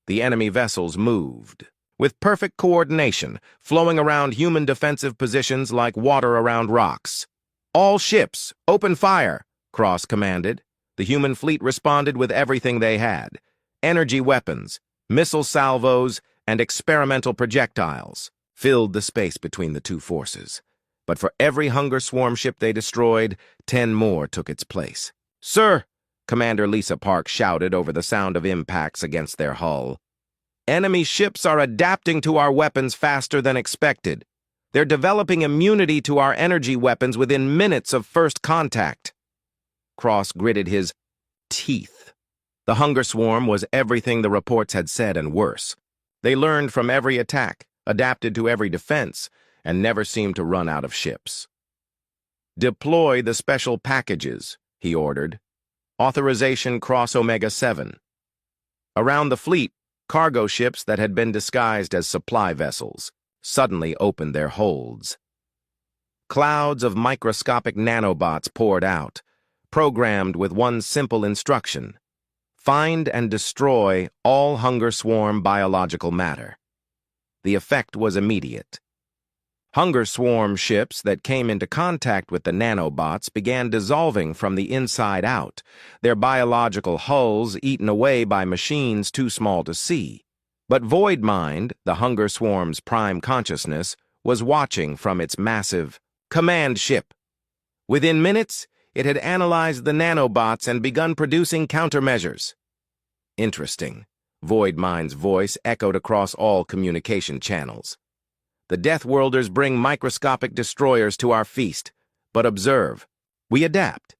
The enemy vessels moved, with perfect coordination, flowing around human defensive positions like water around rocks. "All ships, open fire," Cross commanded. The human fleet responded with everything they had: energy weapons, missile salvos, and experimental projectiles filled the space between the two forces. But for every hunger swarm ship they destroyed, 10 more took its place. "Sir," Commander Lisa Park shouted over the sound of impacts against their hull, "enemy ships are adapting to our weapons faster than expected. They're developing immunity to our energy weapons within minutes of first contact." Cross gritted his teeth. The hunger swarm was everything the reports had said and worse. They learned from every attack, adapted to every defense, and never seemed to run out of ships. "Deploy the special packages," he ordered. "Authorization Cross Omega-7." Around the fleet, cargo ships that had been disguised as supply vessels suddenly opened their holds. Clouds of microscopic nanobots poured out, programmed with one simple instruction: find and destroy all hunger swarm biological matter. The effect was immediate. Hunger swarm ships that came into contact with the nanobots began dissolving from the inside out, their biological hulls eaten away by machines too small to see. But Voidmind, the hunger swarm's prime consciousness, was watching from its massive command ship. Within minutes, it had analyzed the nanobots and begun producing countermeasures. "Interesting," Voidmind's voice echoed across all communication channels. "The Deathworlders bring microscopic destroyers to our feast, but observe, we adapt."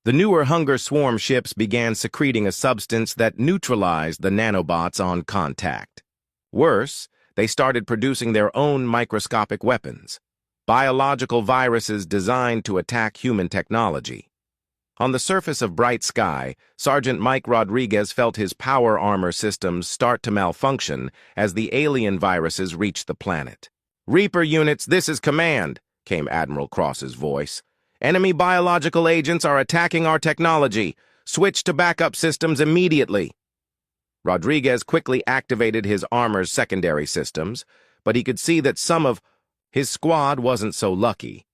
The newer hunger swarm ships began secreting a substance that neutralized the nanobots on contact. Worse, they started producing their own microscopic weapons, biological viruses designed to attack human technology. On the surface of Bright Sky, Sergeant Mike Rodriguez felt his power armor systems start to malfunction as the alien viruses reached the planet. "Reaper units, this is command," came Admiral Cross's voice. "Enemy biological agents are attacking our technology. Switch to backup systems immediately." Rodriguez quickly activated his armor's secondary systems, but he could see that some of his squad wasn't so lucky.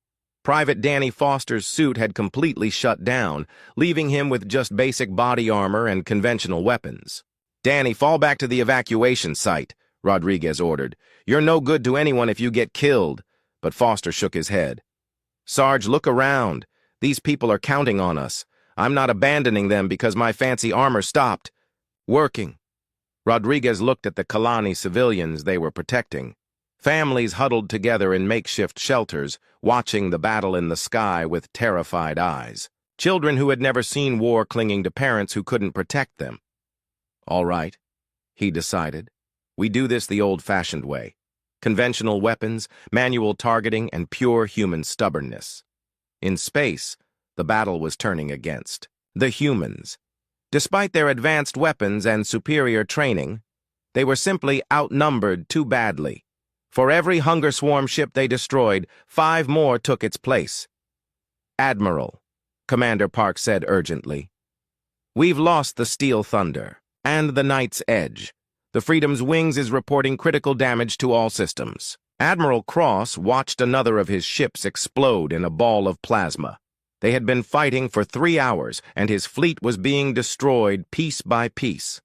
Private Danny Foster's suit had completely shut down, leaving him with just basic body armor and conventional weapons. "Danny, fall back to the evacuation site," Rodriguez ordered. "You're no good to anyone if you get killed." But Foster shook his head. "Sarge, look around. These people are counting on us. I'm not abandoning them because my fancy armor stopped working. Rodriguez looked at the Kalani civilians they were protecting. Families huddled together in makeshift shelters, watching the battle in the sky with terrified eyes. Children who had never seen war clinging to parents who couldn't protect them. All right, he decided. We do this the old-fashioned way. Conventional weapons, manual targeting, and pure human stubbornness. In space, the battle was turning against the humans. Despite their advanced weapons and superior training, they were simply outnumbered too badly. For every hunger swarm ship they destroyed, 5 more took its place. Admiral, Commander Park said urgently, we've lost the Steel Thunder and the Night's Edge. The Freedom's Wings is reporting critical damage to all systems. Admiral Cross watched another of his ships explode in a ball of plasma. They had been fighting for 3 hours, and his fleet was being destroyed piece by piece.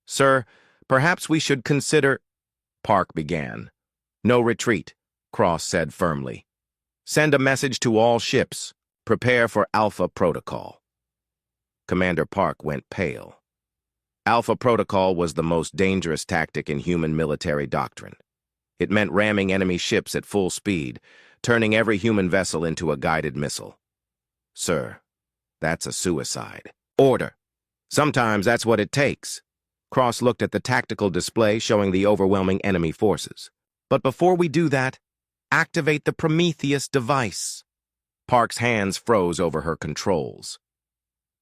Sir, perhaps we should consider... Park began. No retreat, Cross said firmly. Send a message to all ships. Prepare for Alpha Protocol. Commander Park went pale. Alpha Protocol was the most dangerous tactic in human military doctrine. It meant ramming enemy ships at full speed, turning every human vessel into a guided missile. Sir, that's a suicide. Order. Sometimes that's what it takes. Cross looked at the tactical display showing the overwhelming enemy forces. But before we do that, activate the Prometheus device. Park's hands froze over her controls.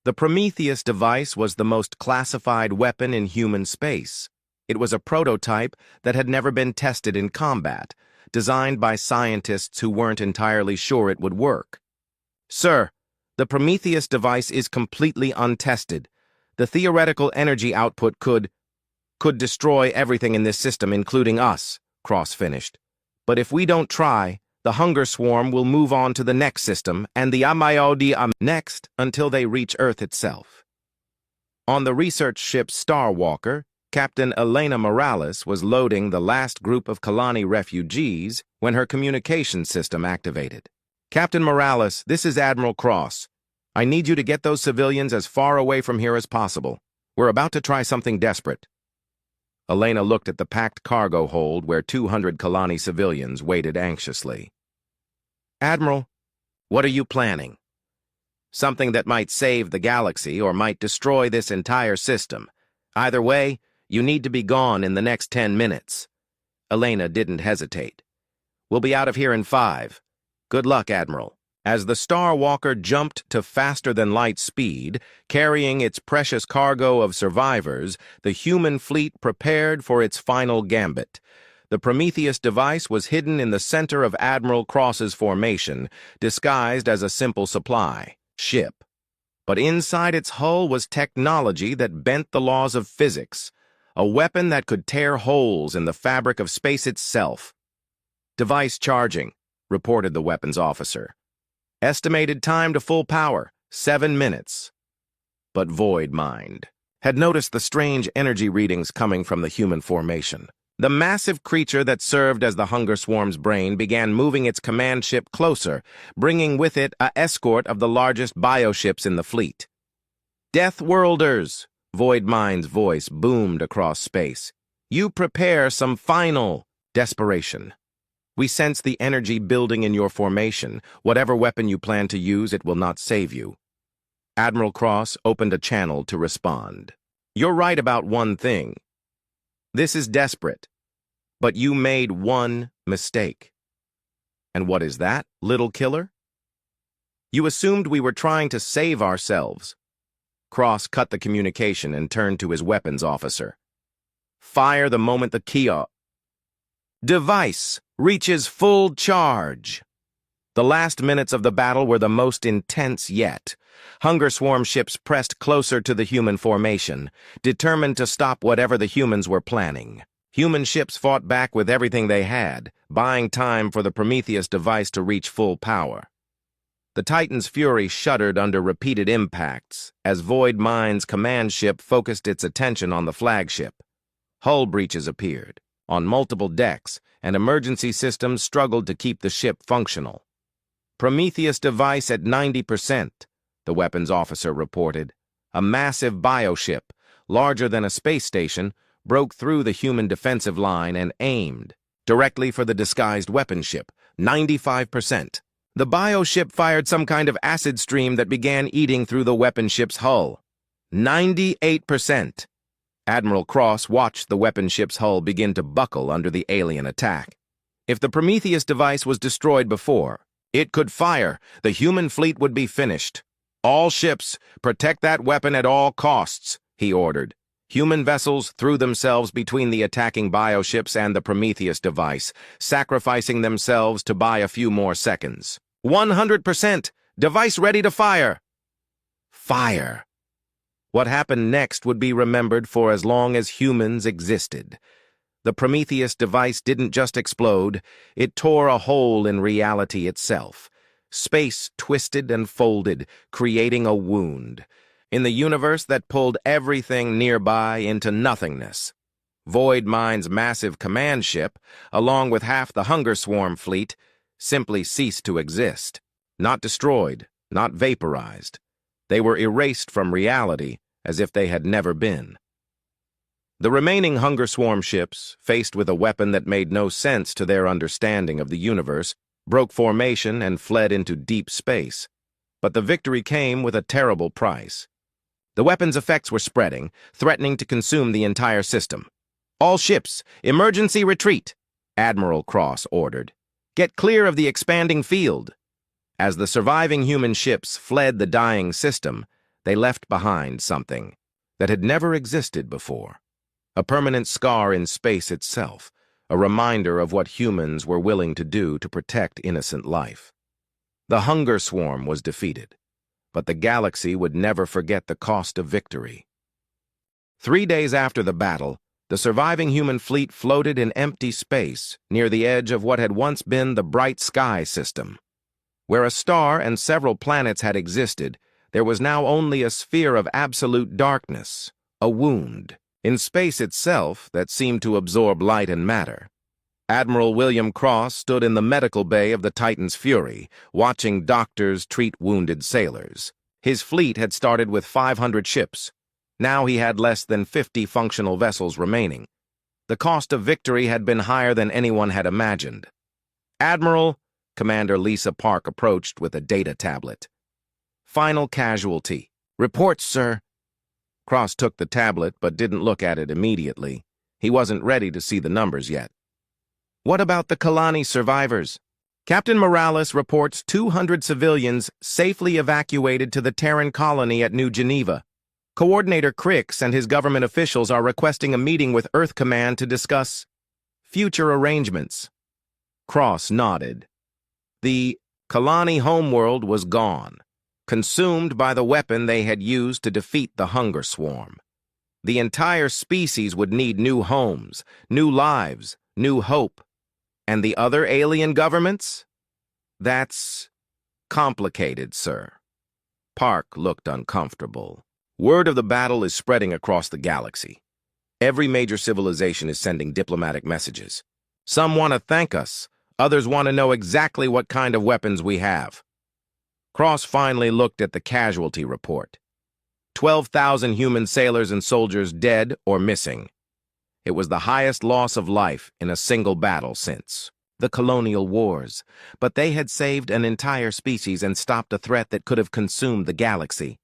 The Prometheus device was the most classified weapon in human space. It was a prototype that had never been tested in combat, designed by scientists who weren't entirely sure it would work. Sir, the Prometheus device is completely untested. The theoretical energy output could destroy everything in this system, including us, Cross finished. But if we don't try, the hunger swarm will move on to the next system, and the Amayodi next until they reach Earth itself. On the research ship Starwalker, Captain Elena Morales was loading the last group of Kalani refugees when her communication system activated. Captain Morales, this is Admiral Cross. I need you to get those civilians as far away from here as possible. We're about to try something desperate. Elena looked at the packed cargo hold where 200 Kalani civilians waited anxiously. Admiral, what are you planning? Something that might save the galaxy or might destroy this entire system. Either way, you need to be gone in the next 10 minutes. Elena didn't hesitate. We'll be out of here in 5. Good luck, Admiral. As the Starwalker jumped to faster-than-light speed, carrying its precious cargo of survivors, the human fleet prepared for its final gambit. The Prometheus device was hidden in the center of Admiral Cross's formation, disguised as a simple supply ship. But inside its hull was technology that bent the laws of physics, a weapon that could tear holes in the fabric of space itself. Device charging, reported the weapons officer. Estimated time to full power, 7 minutes. But Void Mind had noticed the strange energy readings coming from the human formation. The massive creature that served as the hunger swarm's brain began moving its command ship closer, bringing with it an escort of the largest bioships in the fleet. Deathworlders, Void Mind's voice boomed across space. You prepare some final desperation. We sense the energy building in your formation. Whatever weapon you plan to use, it will not save you. Admiral Cross opened a channel to respond. You're right about one thing. This is desperate, but you made one mistake. And what is that, little killer? You assumed we were trying to save ourselves. Cross cut the communication and turned to his weapons officer. Fire the moment the Kia device reaches full charge. The last minutes of the battle were the most intense yet. Hunger swarm ships pressed closer to the human formation, determined to stop whatever the humans were planning. Human ships fought back with everything they had, buying time for the Prometheus device to reach full power. The Titan's fury shuddered under repeated impacts as Void Mind's command ship focused its attention on the flagship. Hull breaches appeared on multiple decks, and emergency systems struggled to keep the ship functional. Prometheus device at 90%. the weapons officer reported. A massive bioship, larger than a space station, broke through the human defensive line and aimed directly for the disguised weapon ship, 95%. The bioship fired some kind of acid stream that began eating through the weapon ship's hull. 98%. Admiral Cross watched the weapon ship's hull begin to buckle under the alien attack. If the Prometheus device was destroyed before, it could fire. The human fleet would be finished. All ships, protect that weapon at all costs, he ordered. Human vessels threw themselves between the attacking bioships and the Prometheus device, sacrificing themselves to buy a few more seconds. 100%! Device ready to fire! Fire! What happened next would be remembered for as long as humans existed. The Prometheus device didn't just explode, it tore a hole in reality itself. Space twisted and folded, creating a wound in the universe that pulled everything nearby into nothingness. Void Mind's massive command ship, along with half the Hunger Swarm fleet, simply ceased to exist. Not destroyed, not vaporized. They were erased from reality as if they had never been. The remaining Hunger Swarm ships, faced with a weapon that made no sense to their understanding of the universe, broke formation and fled into deep space. But the victory came with a terrible price. The weapon's effects were spreading, threatening to consume the entire system. "All ships, emergency retreat," Admiral Cross ordered. "Get clear of the expanding field." As the surviving human ships fled the dying system, they left behind something that had never existed before. A permanent scar in space itself, a reminder of what humans were willing to do to protect innocent life. The Hunger Swarm was defeated, but the galaxy would never forget the cost of victory. 3 days after the battle, the surviving human fleet floated in empty space near the edge of what had once been the Bright Sky system. Where a star and several planets had existed, there was now only a sphere of absolute darkness, a wound in space itself that seemed to absorb light and matter. Admiral William Cross stood in the medical bay of the Titan's Fury, watching doctors treat wounded sailors. His fleet had started with 500 ships. Now he had less than 50 functional vessels remaining. The cost of victory had been higher than anyone had imagined. "Admiral," Commander Lisa Park approached with a data tablet. "Final casualty. Reports, sir." Cross took the tablet but didn't look at it immediately. He wasn't ready to see the numbers yet. "What about the Kalani survivors?" "Captain Morales reports 200 civilians safely evacuated to the Terran colony at New Geneva. Coordinator Crix and his government officials are requesting a meeting with Earth Command to discuss future arrangements." Cross nodded. The Kalani homeworld was gone, consumed by the weapon they had used to defeat the Hunger Swarm. The entire species would need new homes, new lives, new hope. And the other alien governments? That's complicated, sir. Park looked uncomfortable. Word of the battle is spreading across the galaxy. Every major civilization is sending diplomatic messages. Some want to thank us. Others want to know exactly what kind of weapons we have. Cross finally looked at the casualty report. 12,000 human sailors and soldiers dead or missing. It was the highest loss of life in a single battle since the colonial wars, but they had saved an entire species and stopped a threat that could have consumed the galaxy.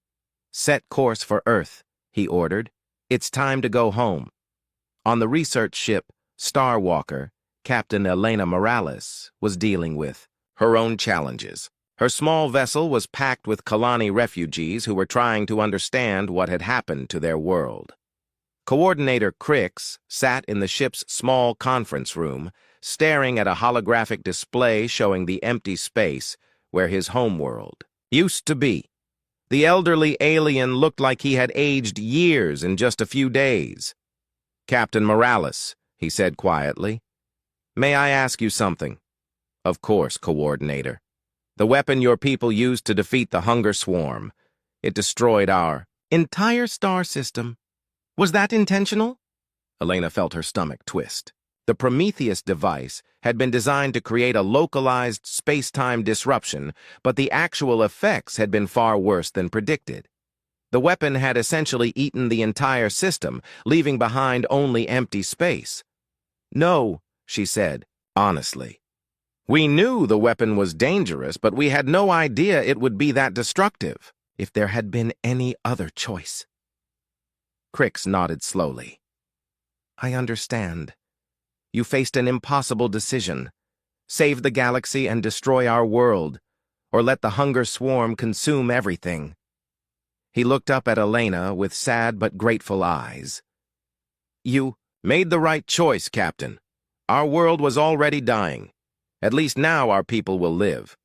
"Set course for Earth," he ordered. "It's time to go home." On the research ship, Starwalker, Captain Elena Morales was dealing with her own challenges. Her small vessel was packed with Kalani refugees who were trying to understand what had happened to their world. Coordinator Crix sat in the ship's small conference room, staring at a holographic display showing the empty space where his homeworld used to be. The elderly alien looked like he had aged years in just a few days. "Captain Morales," he said quietly, "may I ask you something?" "Of course, Coordinator." "The weapon your people used to defeat the Hunger Swarm. It destroyed our entire star system. Was that intentional?" Elena felt her stomach twist. The Prometheus device had been designed to create a localized space-time disruption, but the actual effects had been far worse than predicted. The weapon had essentially eaten the entire system, leaving behind only empty space. "No," she said, honestly. "We knew the weapon was dangerous, but we had no idea it would be that destructive. If there had been any other choice." Crix nodded slowly. "I understand. You faced an impossible decision. Save the galaxy and destroy our world, or let the hunger swarm consume everything." He looked up at Elena with sad but grateful eyes. "You made the right choice, Captain. Our world was already dying. At least now our people will live.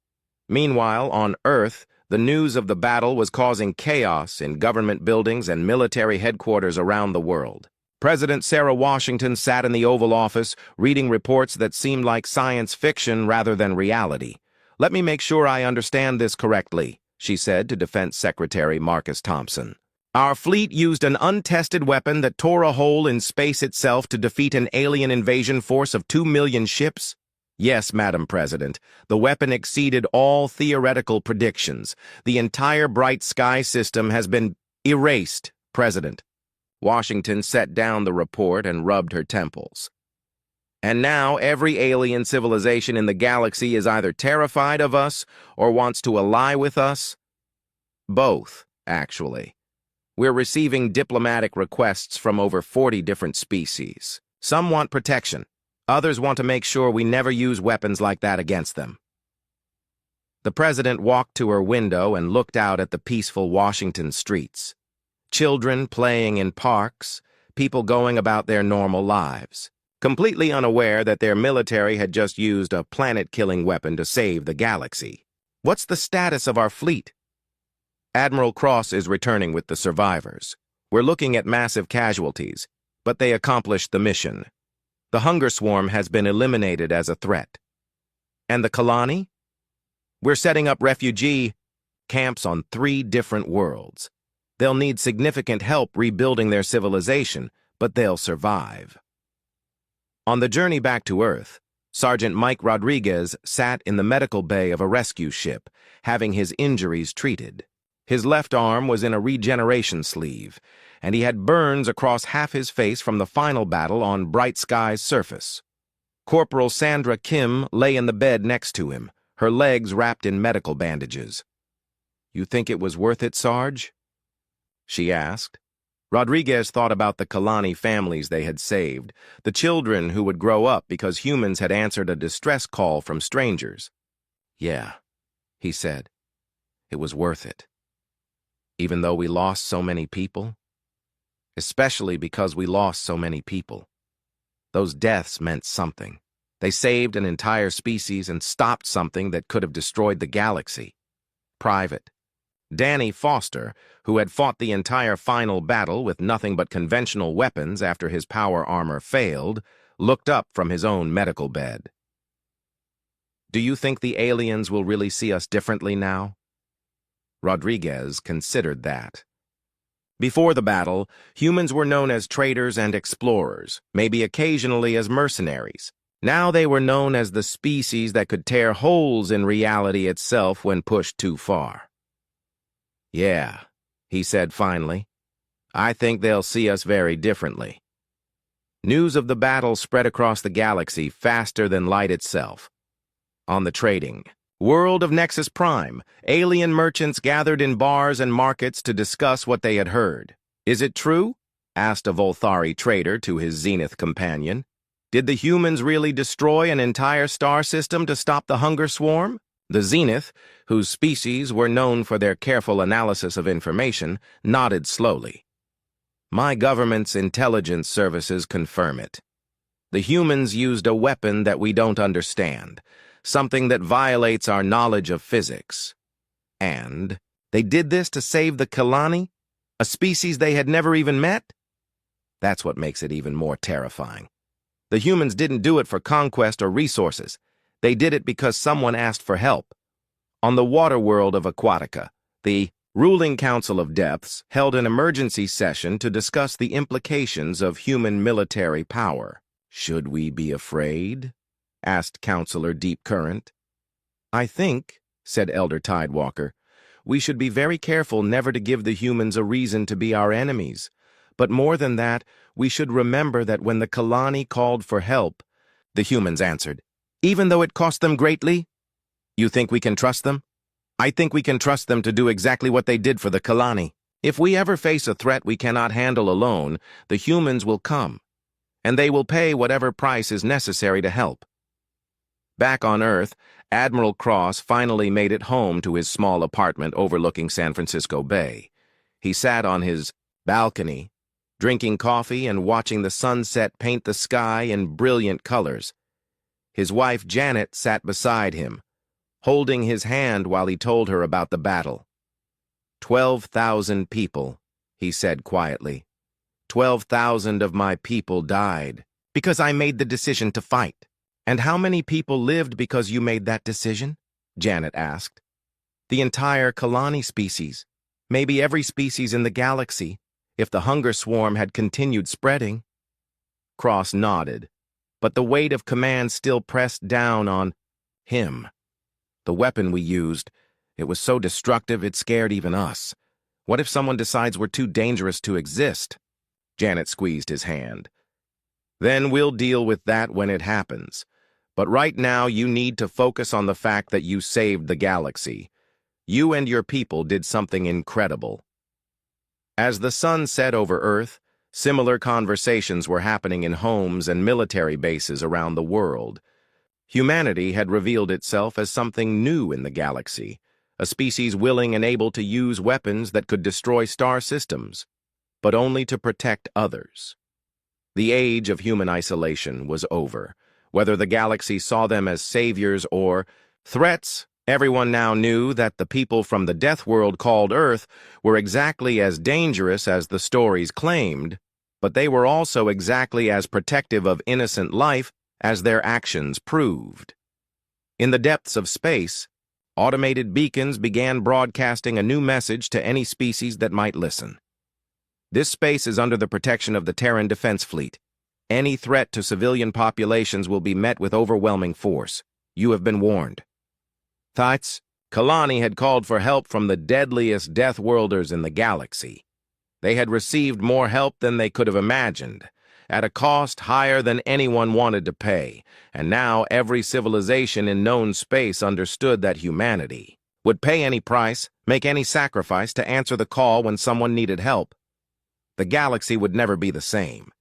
Meanwhile, on Earth, the news of the battle was causing chaos in government buildings and military headquarters around the world. President Sarah Washington sat in the Oval Office, reading reports that seemed like science fiction rather than reality. "Let me make sure I understand this correctly," she said to Defense Secretary Marcus Thompson. "Our fleet used an untested weapon that tore a hole in space itself to defeat an alien invasion force of 2 million ships?" "Yes, Madam President. The weapon exceeded all theoretical predictions. The entire bright sky system has been erased, President." Washington set down the report and rubbed her temples. "And now every alien civilization in the galaxy is either terrified of us or wants to ally with us?" "Both, actually. We're receiving diplomatic requests from over 40 different species. Some want protection. Others want to make sure we never use weapons like that against them." The president walked to her window and looked out at the peaceful Washington streets. Children playing in parks, people going about their normal lives, completely unaware that their military had just used a planet-killing weapon to save the galaxy. "What's the status of our fleet?" "Admiral Cross is returning with the survivors. We're looking at massive casualties, but they accomplished the mission. The hunger swarm has been eliminated as a threat." "And the colony?" "We're setting up refugee camps on 3 different worlds. They'll need significant help rebuilding their civilization, but they'll survive." On the journey back to Earth, Sergeant Mike Rodriguez sat in the medical bay of a rescue ship, having his injuries treated. His left arm was in a regeneration sleeve, and he had burns across half his face from the final battle on Bright Sky's surface. Corporal Sandra Kim lay in the bed next to him, her legs wrapped in medical bandages. "You think it was worth it, Sarge?" she asked. Rodriguez thought about the Kalani families they had saved, the children who would grow up because humans had answered a distress call from strangers. "Yeah," he said. "It was worth it. Even though we lost so many people. Especially because we lost so many people. Those deaths meant something. They saved an entire species and stopped something that could have destroyed the galaxy." Private Danny Foster, who had fought the entire final battle with nothing but conventional weapons after his power armor failed, looked up from his own medical bed. "Do you think the aliens will really see us differently now?" Rodriguez considered that. Before the battle, humans were known as traders and explorers, maybe occasionally as mercenaries. Now they were known as the species that could tear holes in reality itself when pushed too far. "Yeah," he said finally. "I think they'll see us very differently." News of the battle spread across the galaxy faster than light itself. On the trading world of Nexus Prime, alien merchants gathered in bars and markets to discuss what they had heard. "Is it true?" asked a Volthari trader to his Zenith companion. "Did the humans really destroy an entire star system to stop the hunger swarm?" The Zenith, whose species were known for their careful analysis of information, nodded slowly. "My government's intelligence services confirm it. The humans used a weapon that we don't understand, something that violates our knowledge of physics. And they did this to save the Kalani, a species they had never even met? That's what makes it even more terrifying. The humans didn't do it for conquest or resources. They did it because someone asked for help. On the water world of Aquatica, the ruling Council of Depths held an emergency session to discuss the implications of human military power. "Should we be afraid?" asked Counselor Deep Current. "I think," said Elder Tidewalker, "we should be very careful never to give the humans a reason to be our enemies. But more than that, we should remember that when the Kalani called for help, the humans answered, even though it cost them greatly. You think we can trust them? I think we can trust them to do exactly what they did for the Kalani. If we ever face a threat we cannot handle alone, the humans will come, and they will pay whatever price is necessary to help." Back on Earth, Admiral Cross finally made it home to his small apartment overlooking San Francisco Bay. He sat on his balcony, drinking coffee and watching the sunset paint the sky in brilliant colors. His wife Janet sat beside him, holding his hand while he told her about the battle. 12,000 people, he said quietly. 12,000 of my people died because I made the decision to fight. And how many people lived because you made that decision? Janet asked. The entire Kalani species, maybe every species in the galaxy, if the hunger swarm had continued spreading. Cross nodded, but the weight of command still pressed down on him. The weapon we used, it was so destructive it scared even us. What if someone decides we're too dangerous to exist? Janet squeezed his hand. Then we'll deal with that when it happens. But right now you need to focus on the fact that you saved the galaxy. You and your people did something incredible. As the sun set over Earth, similar conversations were happening in homes and military bases around the world. Humanity had revealed itself as something new in the galaxy, a species willing and able to use weapons that could destroy star systems, but only to protect others. The age of human isolation was over. Whether the galaxy saw them as saviors or threats, everyone now knew that the people from the death world called Earth were exactly as dangerous as the stories claimed, but they were also exactly as protective of innocent life as their actions proved. In the depths of space, automated beacons began broadcasting a new message to any species that might listen. This space is under the protection of the Terran Defense Fleet. Any threat to civilian populations will be met with overwhelming force. You have been warned. Thites, Kalani had called for help from the deadliest Deathworlders in the galaxy. They had received more help than they could have imagined, at a cost higher than anyone wanted to pay, and now every civilization in known space understood that humanity would pay any price, make any sacrifice to answer the call when someone needed help. The galaxy would never be the same.